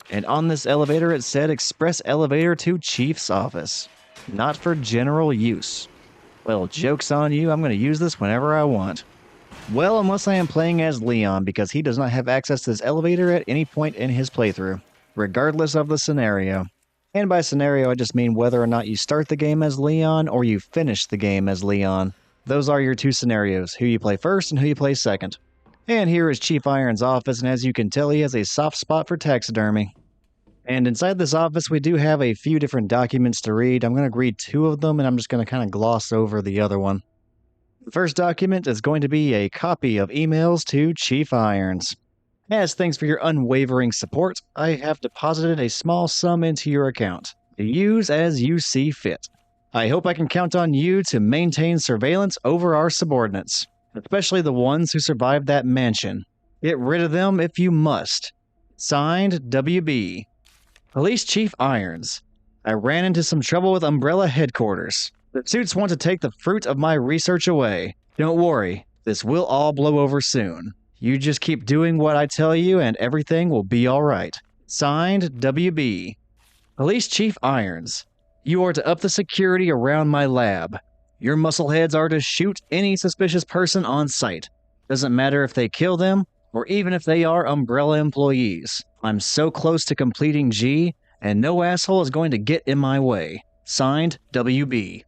A: And on this elevator, it said express elevator to Chief's office. Not for general use. Well, joke's on you, I'm going to use this whenever I want. Well, unless I am playing as Leon, because he does not have access to this elevator at any point in his playthrough. regardless of the scenario. And by scenario, I just mean whether or not you start the game as Leon or you finish the game as Leon. Those are your two scenarios, who you play first and who you play second. And here is Chief Iron's office, and as you can tell, he has a soft spot for taxidermy. And inside this office, we do have a few different documents to read. I'm going to read two of them, and I'm just going to kind of gloss over the other one. The first document is going to be a copy of emails to Chief Irons. As thanks for your unwavering support, I have deposited a small sum into your account, to use as you see fit. I hope I can count on you to maintain surveillance over our subordinates, especially the ones who survived that mansion. Get rid of them if you must. Signed, WB. Police Chief Irons. I ran into some trouble with Umbrella headquarters. The suits want to take the fruit of my research away. Don't worry, this will all blow over soon. You just keep doing what I tell you and everything will be alright. Signed, WB. Police Chief Irons. You are to up the security around my lab. Your muscleheads are to shoot any suspicious person on sight. Doesn't matter if they kill them, or even if they are Umbrella employees. I'm so close to completing G, and no asshole is going to get in my way. Signed, WB.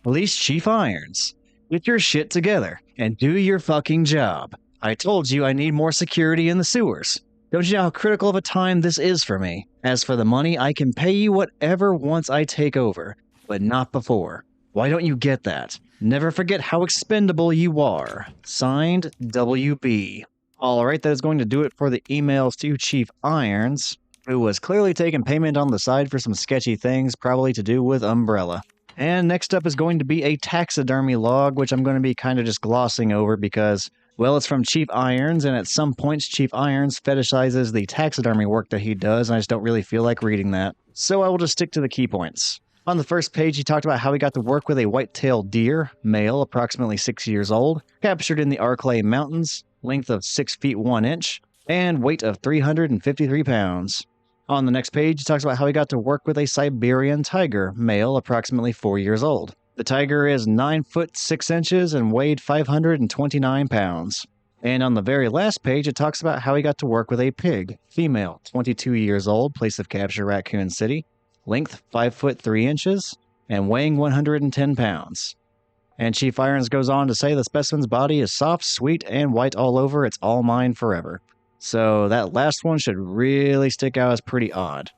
A: Police Chief Irons. Get your shit together, and do your fucking job. I told you I need more security in the sewers. Don't you know how critical of a time this is for me? As for the money, I can pay you whatever once I take over, but not before. Why don't you get that? Never forget how expendable you are. Signed, WB. Alright, that is going to do it for the emails to Chief Irons, who was clearly taking payment on the side for some sketchy things, probably to do with Umbrella. And next up is going to be a taxidermy log, which I'm going to be kind of just glossing over because, well, it's from Chief Irons, and at some points Chief Irons fetishizes the taxidermy work that he does, and I just don't really feel like reading that. So I will just stick to the key points. On the first page, he talked about how he got to work with a white-tailed deer, male, approximately 6 years old, captured in the Arklay Mountains, length of 6 feet 1 inch, and weight of 353 pounds. On the next page, he talks about how he got to work with a Siberian tiger, male, approximately 4 years old. The tiger is 9 foot 6 inches and weighed 529 pounds. And on the very last page, it talks about how he got to work with a pig, female, 22 years old, place of capture Raccoon City, length 5 foot 3 inches, and weighing 110 pounds. And Chief Irons goes on to say the specimen's body is soft, sweet, and white all over. It's all mine forever. So that last one should really stick out as pretty odd.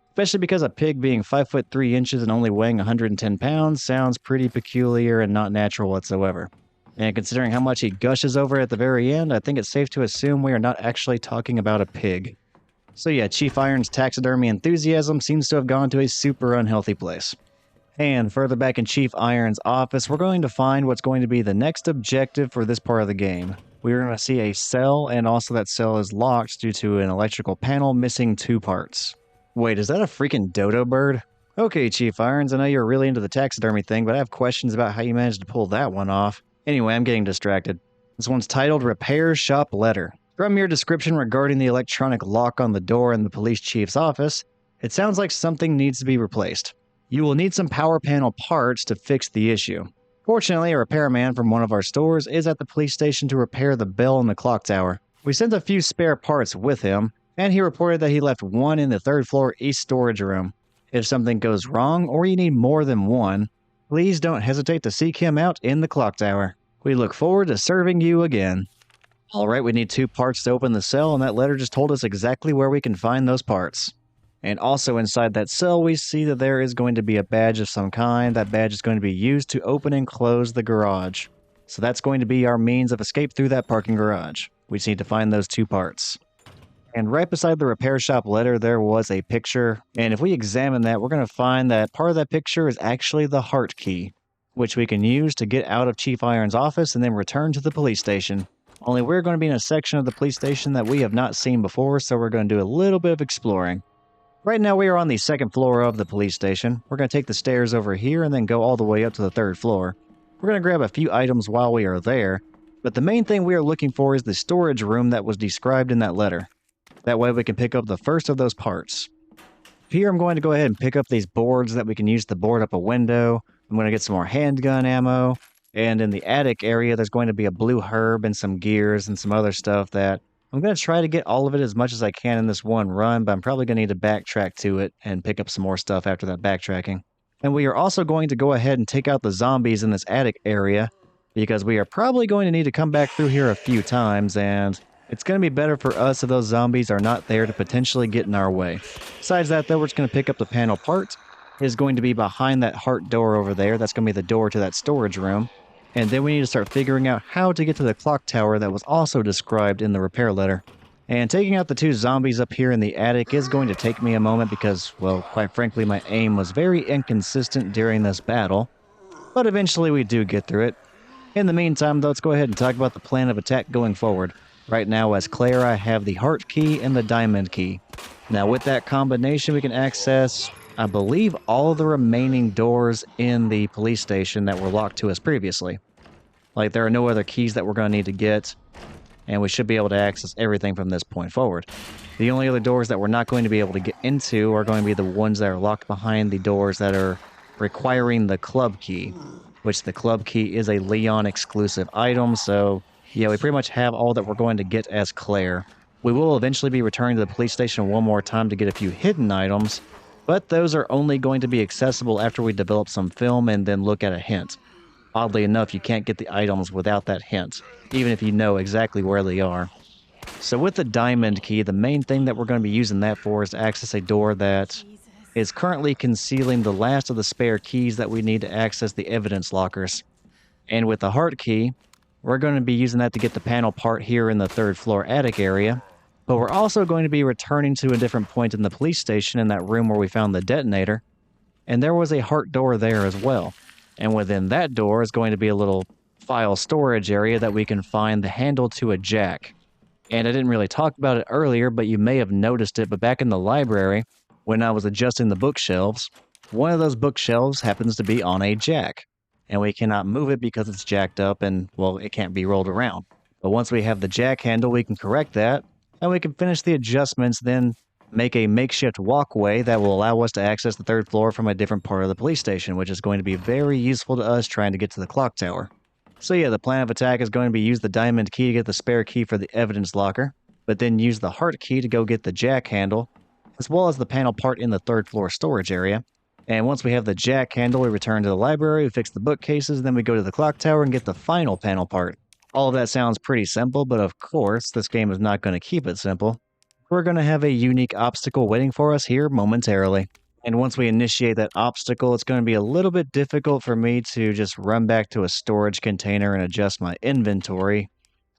A: Especially because a pig being 5 foot 3 inches and only weighing 110 pounds sounds pretty peculiar and not natural whatsoever. And considering how much he gushes over at the very end, I think it's safe to assume we are not actually talking about a pig. So yeah, Chief Irons' taxidermy enthusiasm seems to have gone to a super unhealthy place. And further back in Chief Irons' office, we're going to find what's going to be the next objective for this part of the game. We're going to see a cell, and also that cell is locked due to an electrical panel missing 2 parts. Wait, is that a freaking dodo bird? Okay, Chief Irons, I know you're really into the taxidermy thing, but I have questions about how you managed to pull that one off. Anyway, I'm getting distracted. This one's titled Repair Shop Letter. From your description regarding the electronic lock on the door in the police chief's office, it sounds like something needs to be replaced. You will need some power panel parts to fix the issue. Fortunately, a repairman from one of our stores is at the police station to repair the bell in the clock tower. We sent a few spare parts with him, and he reported that he left one in the 3rd floor east storage room. If something goes wrong or you need more than one, please don't hesitate to seek him out in the clock tower. We look forward to serving you again. Alright, we need 2 parts to open the cell, and that letter just told us exactly where we can find those parts. And also inside that cell, we see that there is going to be a badge of some kind. That badge is going to be used to open and close the garage. So that's going to be our means of escape through that parking garage. We just need to find those 2 parts. And right beside the repair shop letter, there was a picture. And if we examine that, we're going to find that part of that picture is actually the heart key, which we can use to get out of Chief Irons' office and then return to the police station. Only we're going to be in a section of the police station that we have not seen before, so we're going to do a little bit of exploring. Right now we are on the 2nd floor of the police station. We're going to take the stairs over here and then go all the way up to the 3rd floor. We're going to grab a few items while we are there, but the main thing we are looking for is the storage room that was described in that letter. That way we can pick up the first of those parts. Here I'm going to go ahead and pick up these boards that we can use to board up a window. I'm going to get some more handgun ammo. And in the attic area, there's going to be a blue herb and some gears and some other stuff that I'm going to try to get all of it as much as I can in this one run, but I'm probably going to need to backtrack to it and pick up some more stuff after that backtracking. And we are also going to go ahead and take out the zombies in this attic area, because we are probably going to need to come back through here a few times, and it's going to be better for us if those zombies are not there to potentially get in our way. Besides that, though, we're just going to pick up the panel part. It is going to be behind that heart door over there. That's going to be the door to that storage room. And then we need to start figuring out how to get to the clock tower that was also described in the repair letter. And taking out the two zombies up here in the attic is going to take me a moment because, well, quite frankly, my aim was very inconsistent during this battle. But eventually we do get through it. In the meantime, though, let's go ahead and talk about the plan of attack going forward. Right now, as Claire, I have the heart key and the diamond key. Now, with that combination, we can access, I believe, all the remaining doors in the police station that were locked to us previously. Like, there are no other keys that we're going to need to get, and we should be able to access everything from this point forward. The only other doors that we're not going to be able to get into are going to be the ones that are locked behind the doors that are requiring the club key, which the club key is a Leon exclusive item, so yeah, we pretty much have all that we're going to get as Claire. We will eventually be returning to the police station one more time to get a few hidden items, but those are only going to be accessible after we develop some film and then look at a hint. Oddly enough, you can't get the items without that hint, even if you know exactly where they are. So with the diamond key, the main thing that we're going to be using that for is to access a door that is currently concealing the last of the spare keys that we need to access the evidence lockers. And with the heart key, we're going to be using that to get the panel part here in the third floor attic area, but we're also going to be returning to a different point in the police station in that room where we found the detonator, and there was a heart door there as well. And within that door is going to be a little file storage area that we can find the handle to a jack. And I didn't really talk about it earlier, but you may have noticed it, but back in the library, when I was adjusting the bookshelves, one of those bookshelves happens to be on a jack. And we cannot move it because it's jacked up and, well, it can't be rolled around. But once we have the jack handle, we can correct that, and we can finish the adjustments, then make a makeshift walkway that will allow us to access the third floor from a different part of the police station, which is going to be very useful to us trying to get to the clock tower. So yeah, the plan of attack is going to be use the diamond key to get the spare key for the evidence locker, but then use the heart key to go get the jack handle, as well as the panel part in the third floor storage area. And once we have the jack handle, we return to the library, we fix the bookcases, and then we go to the clock tower and get the final panel part. All of that sounds pretty simple, but of course, this game is not going to keep it simple. We're going to have a unique obstacle waiting for us here momentarily. And once we initiate that obstacle, it's going to be a little bit difficult for me to just run back to a storage container and adjust my inventory.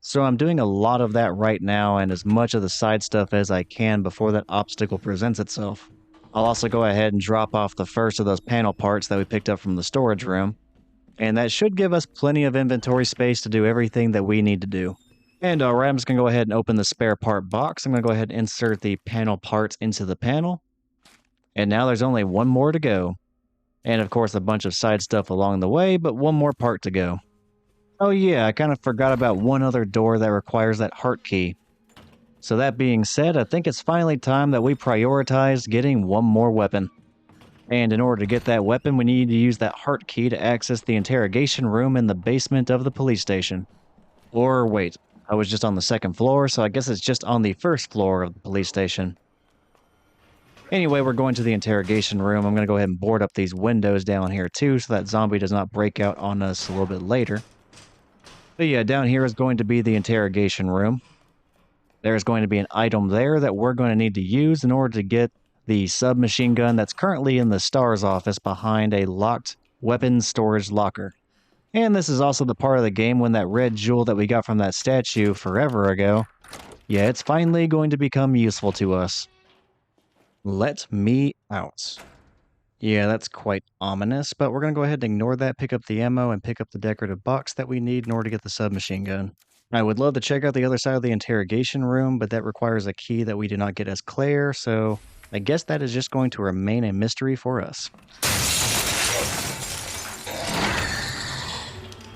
A: So I'm doing a lot of that right now and as much of the side stuff as I can before that obstacle presents itself. I'll also go ahead and drop off the first of those panel parts that we picked up from the storage room. And that should give us plenty of inventory space to do everything that we need to do. And alright, I'm just going to go ahead and open the spare part box. I'm going to go ahead and insert the panel parts into the panel. And now there's only one more to go. And of course a bunch of side stuff along the way, but one more part to go. Oh yeah, I kind of forgot about one other door that requires that heart key. So that being said, I think it's finally time that we prioritize getting one more weapon. And in order to get that weapon, we need to use that heart key to access the interrogation room in the basement of the police station. Or wait, I was just on the second floor, so I guess it's just on the first floor of the police station. Anyway, we're going to the interrogation room. I'm going to go ahead and board up these windows down here too, so that zombie does not break out on us a little bit later. But yeah, down here is going to be the interrogation room. There's going to be an item there that we're going to need to use in order to get the submachine gun that's currently in the STARS office behind a locked weapons storage locker. And this is also the part of the game when that red jewel that we got from that statue forever ago, yeah, it's finally going to become useful to us. Let me out. Yeah, that's quite ominous, but we're going to go ahead and ignore that, pick up the ammo, and pick up the decorative box that we need in order to get the submachine gun. I would love to check out the other side of the interrogation room, but that requires a key that we do not get as Claire, so I guess that is just going to remain a mystery for us.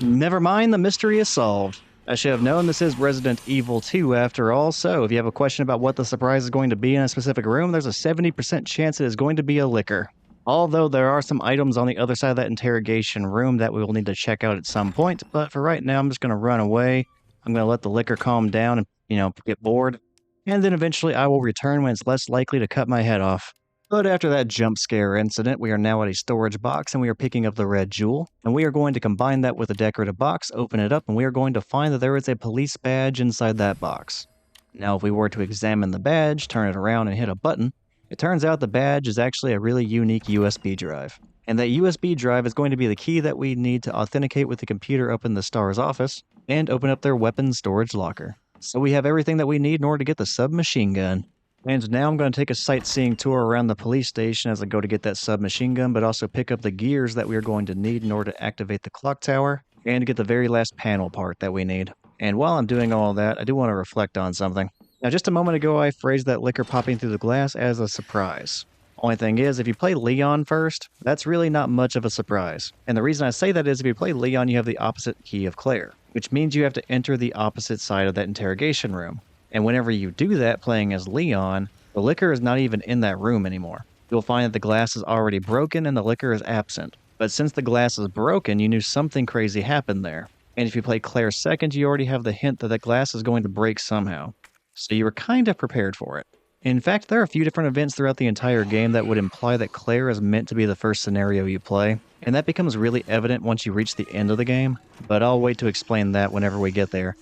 A: Never mind, the mystery is solved. I should have known this is Resident Evil 2 after all, so if you have a question about what the surprise is going to be in a specific room, there's a 70% chance it is going to be a liquor. Although there are some items on the other side of that interrogation room that we will need to check out at some point, but for right now I'm just going to run away. I'm going to let the liquor calm down and, get bored. And then eventually I will return when it's less likely to cut my head off. But after that jump scare incident, we are now at a storage box and we are picking up the red jewel. And we are going to combine that with a decorative box, open it up, and we are going to find that there is a police badge inside that box. Now, if we were to examine the badge, turn it around, and hit a button, it turns out the badge is actually a really unique USB drive. And that USB drive is going to be the key that we need to authenticate with the computer up in the STAR's office and open up their weapons storage locker. So we have everything that we need in order to get the submachine gun. And now I'm going to take a sightseeing tour around the police station as I go to get that submachine gun, but also pick up the gears that we are going to need in order to activate the clock tower and get the very last panel part that we need. And while I'm doing all that, I do want to reflect on something. Now, just a moment ago, I phrased that liquor popping through the glass as a surprise. Only thing is, if you play Leon first, that's really not much of a surprise. And the reason I say that is if you play Leon, you have the opposite key of Claire, which means you have to enter the opposite side of that interrogation room. And whenever you do that playing as Leon, the liquor is not even in that room anymore. You'll find that the glass is already broken and the liquor is absent. But since the glass is broken, you knew something crazy happened there. And if you play Claire second, you already have the hint that the glass is going to break somehow. So you were kind of prepared for it. In fact, there are a few different events throughout the entire game that would imply that Claire is meant to be the first scenario you play, and that becomes really evident once you reach the end of the game, but I'll wait to explain that whenever we get there.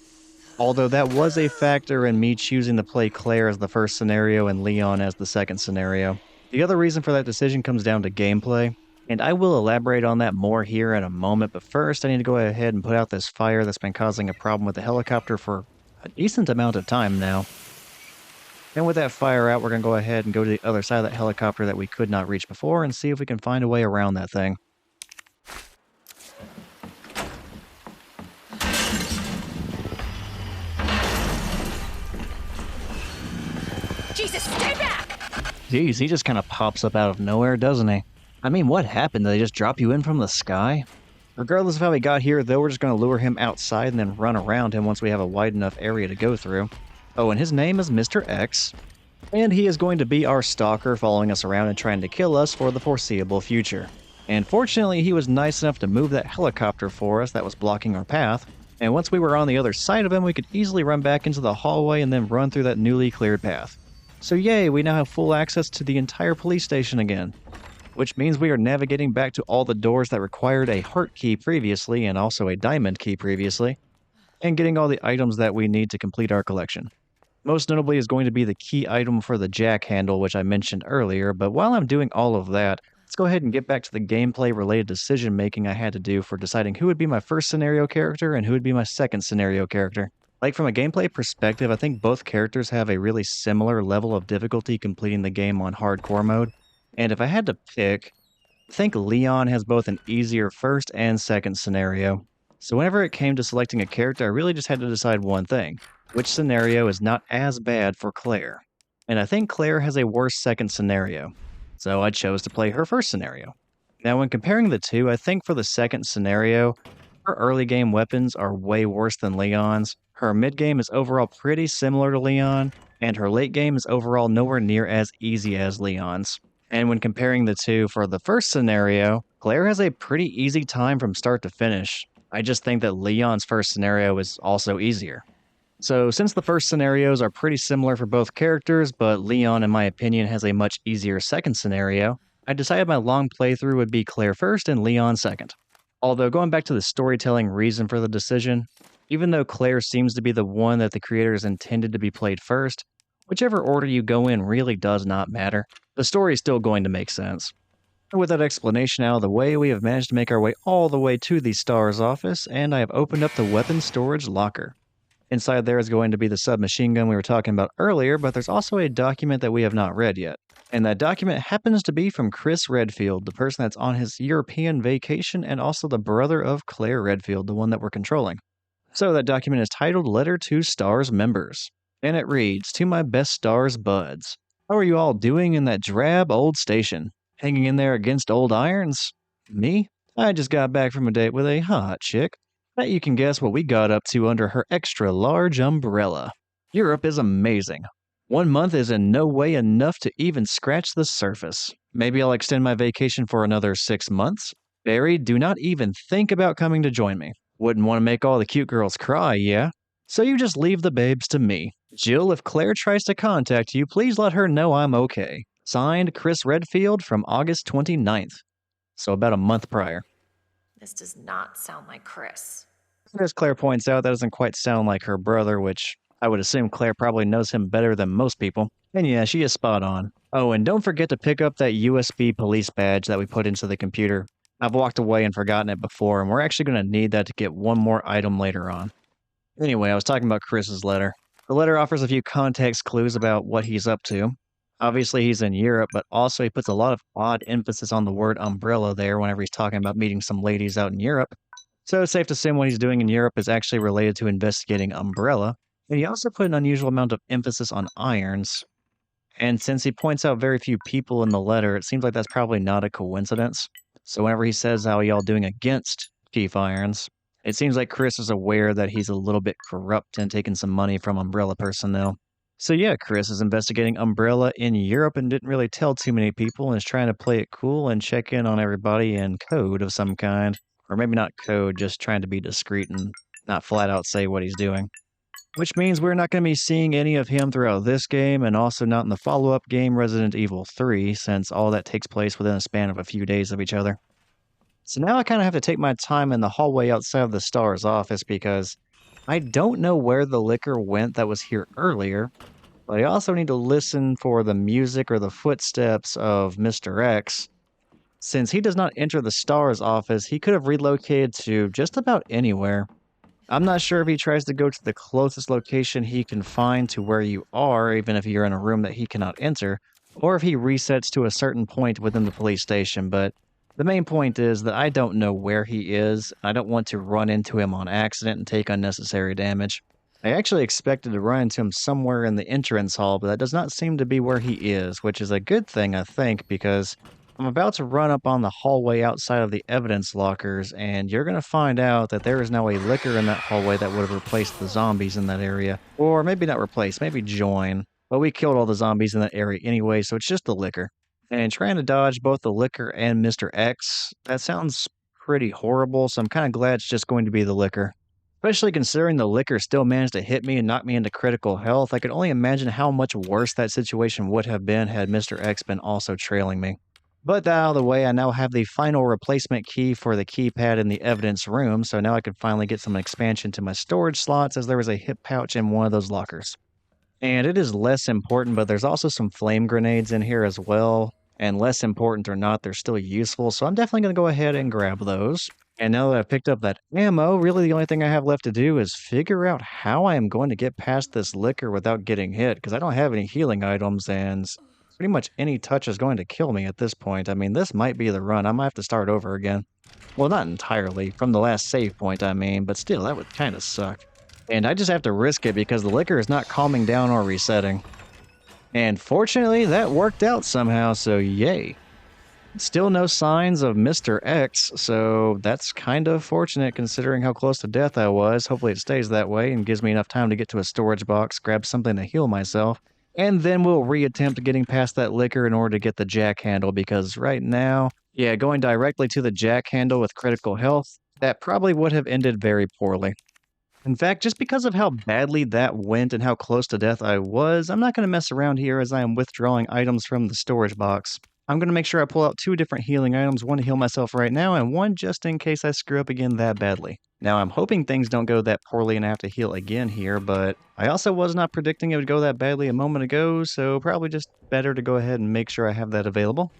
A: Although that was a factor in me choosing to play Claire as the first scenario and Leon as the second scenario. The other reason for that decision comes down to gameplay, and I will elaborate on that more here in a moment, but first I need to go ahead and put out this fire that's been causing a problem with the helicopter for a decent amount of time now. And with that fire out, we're going to go ahead and go to the other side of that helicopter that we could not reach before and see if we can find a way around that thing.
B: Jesus, stay back!
A: Jeez, he just kind of pops up out of nowhere, doesn't he? I mean, what happened? Did they just drop you in from the sky? Regardless of how he got here, though, we're just going to lure him outside and then run around him once we have a wide enough area to go through. Oh, and his name is Mr. X, and he is going to be our stalker following us around and trying to kill us for the foreseeable future. And fortunately, he was nice enough to move that helicopter for us that was blocking our path, and once we were on the other side of him, we could easily run back into the hallway and then run through that newly cleared path. So yay, we now have full access to the entire police station again, which means we are navigating back to all the doors that required a heart key previously and also a diamond key previously, and getting all the items that we need to complete our collection. Most notably is going to be the key item for the jack handle, which I mentioned earlier, but while I'm doing all of that, let's go ahead and get back to the gameplay-related decision-making I had to do for deciding who would be my first scenario character and who would be my second scenario character. Like, from a gameplay perspective, I think both characters have a really similar level of difficulty completing the game on hardcore mode, and if I had to pick, I think Leon has both an easier first and second scenario. So whenever it came to selecting a character, I really just had to decide one thing. Which scenario is not as bad for Claire? And I think Claire has a worse second scenario, so I chose to play her first scenario. Now, when comparing the two, I think for the second scenario, her early game weapons are way worse than Leon's, her mid game is overall pretty similar to Leon, and her late game is overall nowhere near as easy as Leon's. And when comparing the two for the first scenario, Claire has a pretty easy time from start to finish. I just think that Leon's first scenario is also easier. So since the first scenarios are pretty similar for both characters, but Leon in my opinion has a much easier second scenario, I decided my long playthrough would be Claire first and Leon second. Although going back to the storytelling reason for the decision, even though Claire seems to be the one that the creators intended to be played first, whichever order you go in really does not matter. The story is still going to make sense. And with that explanation out of the way, we have managed to make our way all the way to the STAR's office, and I have opened up the weapons storage locker. Inside there is going to be the submachine gun we were talking about earlier, but there's also a document that we have not read yet. And that document happens to be from Claire Redfield, the person that's on his European vacation and also the brother of Claire Redfield, the one that we're controlling. So that document is titled Letter to STAR's Members. And it reads, "To my best STAR's buds. How are you all doing in that drab old station? Hanging in there against old irons? Me? I just got back from a date with a hot chick. Bet you can guess what we got up to under her extra large umbrella. Europe is amazing. 1 month is in no way enough to even scratch the surface. Maybe I'll extend my vacation for another 6 months. Barry, do not even think about coming to join me. Wouldn't want to make all the cute girls cry, yeah? So you just leave the babes to me. Jill, if Claire tries to contact you, please let her know I'm okay. Signed, Chris Redfield from August 29th. So about a month prior.
B: This does not sound like Chris.
A: As Claire points out, that doesn't quite sound like her brother, which I would assume Claire probably knows him better than most people. And yeah, she is spot on. Oh, and don't forget to pick up that USB police badge that we put into the computer. I've walked away and forgotten it before, and we're actually going to need that to get one more item later on. Anyway, I was talking about Chris's letter. The letter offers a few context clues about what he's up to. Obviously, he's in Europe, but also he puts a lot of odd emphasis on the word umbrella there whenever he's talking about meeting some ladies out in Europe. So it's safe to assume what he's doing in Europe is actually related to investigating Umbrella. And he also put an unusual amount of emphasis on irons. And since he points out very few people in the letter, it seems like that's probably not a coincidence. So whenever he says how y'all doing against chiefirons, it seems like Chris is aware that he's a little bit corrupt and taking some money from Umbrella personnel. So yeah, Chris is investigating Umbrella in Europe and didn't really tell too many people and is trying to play it cool and check in on everybody in code of some kind. Or maybe not code, just trying to be discreet and not flat out say what he's doing. Which means we're not going to be seeing any of him throughout this game, and also not in the follow-up game Resident Evil 3, since all that takes place within a span of a few days of each other. So now I kind of have to take my time in the hallway outside of the Star's office, because I don't know where the liquor went that was here earlier, but I also need to listen for the music or the footsteps of Mr. X. Since he does not enter the Star's office, he could have relocated to just about anywhere. I'm not sure if he tries to go to the closest location he can find to where you are, even if you're in a room that he cannot enter, or if he resets to a certain point within the police station, but the main point is that I don't know where he is, and I don't want to run into him on accident and take unnecessary damage. I actually expected to run into him somewhere in the entrance hall, but that does not seem to be where he is, which is a good thing, I think, because I'm about to run up on the hallway outside of the evidence lockers, and you're going to find out that there is now a licker in that hallway that would have replaced the zombies in that area. Or maybe not replace, maybe join. But we killed all the zombies in that area anyway, so it's just the licker. And trying to dodge both the licker and Mr. X, that sounds pretty horrible, so I'm kind of glad it's just going to be the licker. Especially considering the licker still managed to hit me and knock me into critical health, I could only imagine how much worse that situation would have been had Mr. X been also trailing me. But that out of the way, I now have the final replacement key for the keypad in the evidence room, so now I can finally get some expansion to my storage slots, as there was a hip pouch in one of those lockers. And it is less important, but there's also some flame grenades in here as well, and less important or not, they're still useful, so I'm definitely going to go ahead and grab those. And now that I've picked up that ammo, really the only thing I have left to do is figure out how I am going to get past this licker without getting hit, because I don't have any healing items, and pretty much any touch is going to kill me at this point. I mean, this might be the run. I might have to start over again. Well, not entirely. From the last save point, I mean, but still, that would kind of suck. And I just have to risk it because the licker is not calming down or resetting. And fortunately, that worked out somehow, so yay. Still no signs of Mr. X, so that's kind of fortunate considering how close to death I was. Hopefully it stays that way and gives me enough time to get to a storage box, grab something to heal myself. And then we'll reattempt getting past that licker in order to get the jack handle, because right now, yeah, going directly to the jack handle with critical health, that probably would have ended very poorly. In fact, just because of how badly that went and how close to death I was, I'm not going to mess around here as I am withdrawing items from the storage box. I'm going to make sure I pull out 2 different healing items, one to heal myself right now, and one just in case I screw up again that badly. Now, I'm hoping things don't go that poorly and I have to heal again here, but I also was not predicting it would go that badly a moment ago, so probably just better to go ahead and make sure I have that available.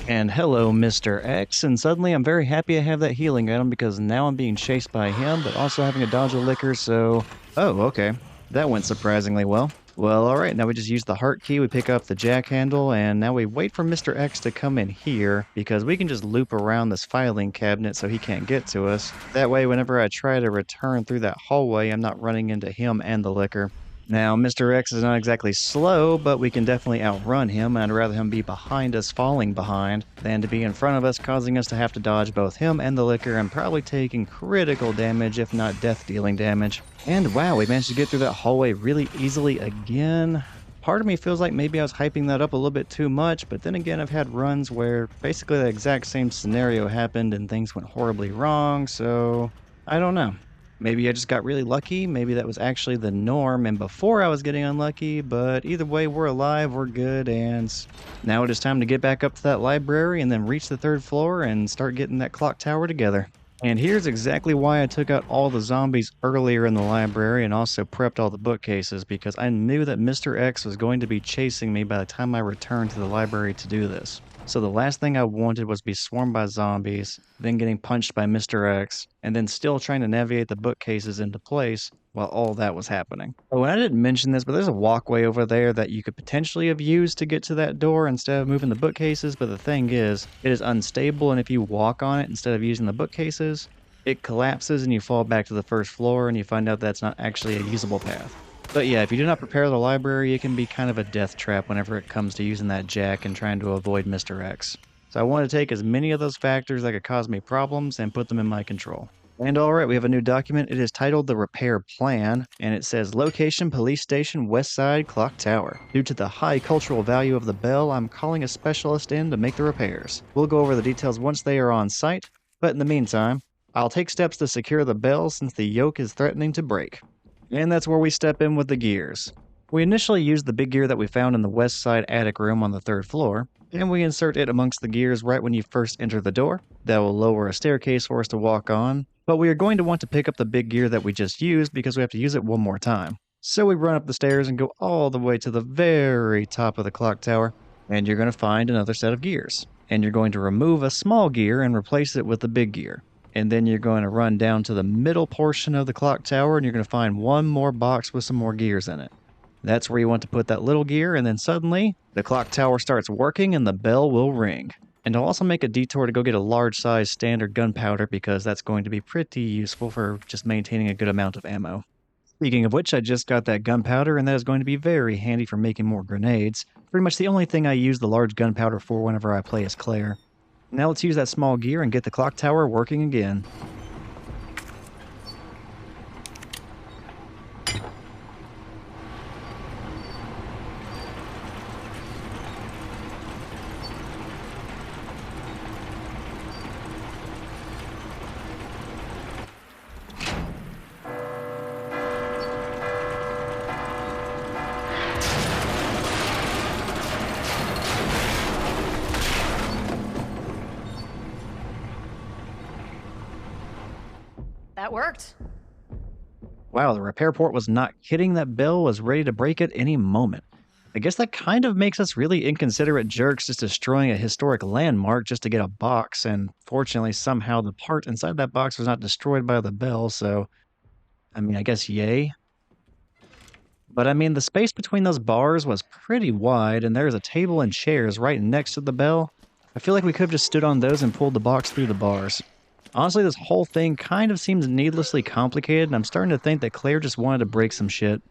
A: And hello, Mr. X, and suddenly I'm very happy I have that healing item because now I'm being chased by him, but also having to dodge a licker, so... Oh, okay. That went surprisingly well. Well, alright, now we just use the heart key, we pick up the jack handle, and now we wait for Mr. X to come in here, because we can just loop around this filing cabinet so he can't get to us. That way, whenever I try to return through that hallway, I'm not running into him and the licker. Now, Mr. X is not exactly slow, but we can definitely outrun him, and I'd rather him be behind us falling behind than to be in front of us, causing us to have to dodge both him and the licker, and probably taking critical damage, if not death-dealing damage. And wow, we managed to get through that hallway really easily again. Part of me feels like maybe I was hyping that up a little bit too much, but then again, I've had runs where basically the exact same scenario happened and things went horribly wrong, so I don't know. Maybe I just got really lucky. Maybe that was actually the norm and before I was getting unlucky, but either way, we're alive, we're good, and now it is time to get back up to that library and then reach the 3rd floor and start getting that clock tower together. And here's exactly why I took out all the zombies earlier in the library and also prepped all the bookcases, because I knew that Mr. X was going to be chasing me by the time I returned to the library to do this. So the last thing I wanted was be swarmed by zombies, then getting punched by Mr. X, and then still trying to navigate the bookcases into place while all that was happening. Oh, and I didn't mention this, but there's a walkway over there that you could potentially have used to get to that door instead of moving the bookcases, but the thing is, it is unstable, and if you walk on it instead of using the bookcases, it collapses and you fall back to the 1st floor and you find out that's not actually a usable path. But yeah, if you do not prepare the library, it can be kind of a death trap whenever it comes to using that jack and trying to avoid Mr. X. So I want to take as many of those factors that could cause me problems and put them in my control. And alright, we have a new document. It is titled The Repair Plan, and it says, Location Police Station West Side Clock Tower. Due to the high cultural value of the bell, I'm calling a specialist in to make the repairs. We'll go over the details once they are on site, but in the meantime, I'll take steps to secure the bell since the yoke is threatening to break. And that's where we step in with the gears. We initially used the big gear that we found in the west side attic room on the 3rd floor, and we insert it amongst the gears right when you first enter the door. That will lower a staircase for us to walk on, but we are going to want to pick up the big gear that we just used because we have to use it one more time. So we run up the stairs and go all the way to the very top of the clock tower, and you're going to find another set of gears. And you're going to remove a small gear and replace it with the big gear. And then you're going to run down to the middle portion of the clock tower and you're going to find one more box with some more gears in it. That's where you want to put that little gear, and then suddenly the clock tower starts working and the bell will ring. And I'll also make a detour to go get a large size standard gunpowder because that's going to be pretty useful for just maintaining a good amount of ammo. Speaking of which, I just got that gunpowder and that is going to be very handy for making more grenades. Pretty much the only thing I use the large gunpowder for whenever I play as Claire. Now let's use that small gear and get the clock tower working again.
B: That worked.
A: Wow, the repair port was not kidding. That bell was ready to break at any moment. I guess that kind of makes us really inconsiderate jerks just destroying a historic landmark just to get a box, and fortunately somehow the part inside that box was not destroyed by the bell, so I mean, I guess yay. But I mean, the space between those bars was pretty wide, and there's a table and chairs right next to the bell. I feel like we could have just stood on those and pulled the box through the bars. Honestly, this whole thing kind of seems needlessly complicated, and I'm starting to think that Claire just wanted to break some shit.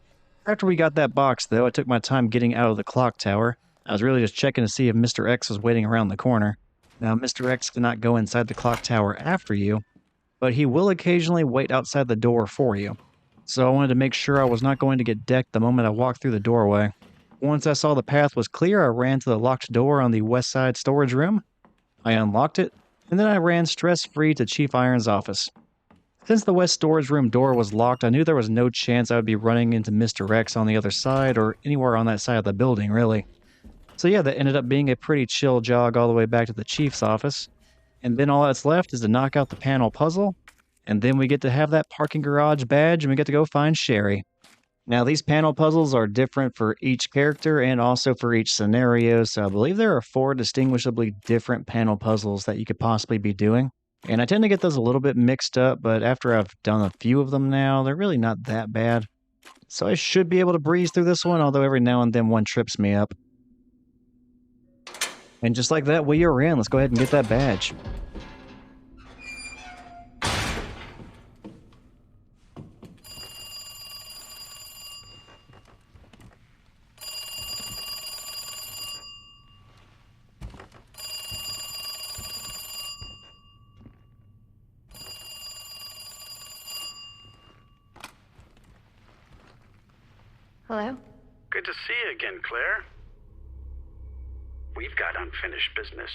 A: After we got that box, though, I took my time getting out of the clock tower. I was really just checking to see if Mr. X was waiting around the corner. Now, Mr. X cannot go inside the clock tower after you, but he will occasionally wait outside the door for you. So I wanted to make sure I was not going to get decked the moment I walked through the doorway. Once I saw the path was clear, I ran to the locked door on the west side storage room. I unlocked it, and then I ran stress-free to Chief Iron's office. Since the west storage room door was locked, I knew there was no chance I would be running into Mr. X on the other side or anywhere on that side of the building, really. So yeah, that ended up being a pretty chill jog all the way back to the Chief's office. And then all that's left is to knock out the panel puzzle, and then we get to have that parking garage badge and we get to go find Sherry. Now, these panel puzzles are different for each character and also for each scenario, so I believe there are 4 distinguishably different panel puzzles that you could possibly be doing. And I tend to get those a little bit mixed up, but after I've done a few of them now, they're really not that bad. So I should be able to breeze through this one, although every now and then one trips me up. And just like that, we are in. Let's go ahead and get that badge.
B: Hello?
F: Good to see you again, Claire. We've got unfinished business.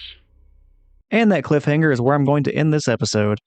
A: And that cliffhanger is where I'm going to end this episode.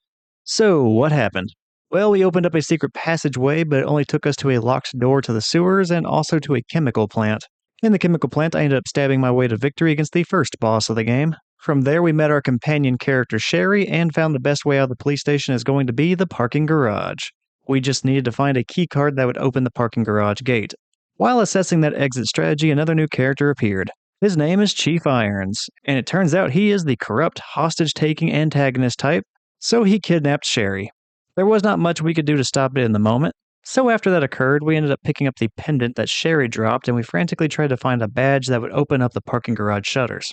A: So, what happened? Well, we opened up a secret passageway, but it only took us to a locked door to the sewers and also to a chemical plant. In the chemical plant, I ended up stabbing my way to victory against the first boss of the game. From there, we met our companion character Sherry and found the best way out of the police station is going to be the parking garage. We just needed to find a key card that would open the parking garage gate. While assessing that exit strategy, another new character appeared. His name is Chiefirons, and it turns out he is the corrupt, hostage-taking antagonist type, so he kidnapped Sherry. There was not much we could do to stop it in the moment, so after that occurred, we ended up picking up the pendant that Sherry dropped, and we frantically tried to find a badge that would open up the parking garage shutters.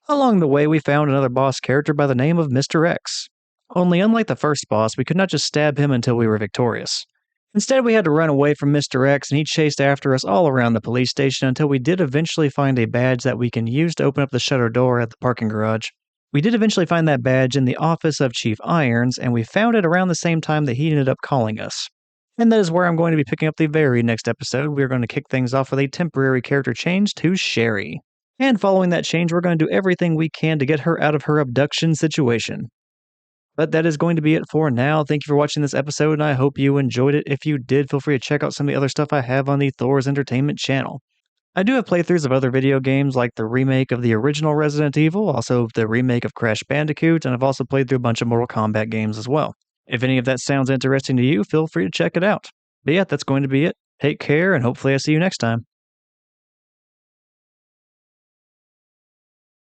A: Along the way, we found another boss character by the name of Mr. X. Only unlike the first boss, we could not just stab him until we were victorious. Instead, we had to run away from Mr. X, and he chased after us all around the police station until we did eventually find a badge that we can use to open up the shutter door at the parking garage. We did eventually find that badge in the office of Chief Irons, and we found it around the same time that he ended up calling us. And that is where I'm going to be picking up the very next episode. We're going to kick things off with a temporary character change to Sherry. And following that change, we're going to do everything we can to get her out of her abduction situation. But that is going to be it for now. Thank you for watching this episode, and I hope you enjoyed it. If you did, feel free to check out some of the other stuff I have on the Thor's Entertainment channel. I do have playthroughs of other video games like the remake of the original Resident Evil, also the remake of Crash Bandicoot, and I've also played through a bunch of Mortal Kombat games as well. If any of that sounds interesting to you, feel free to check it out. But yeah, that's going to be it. Take care, and hopefully I see you next time.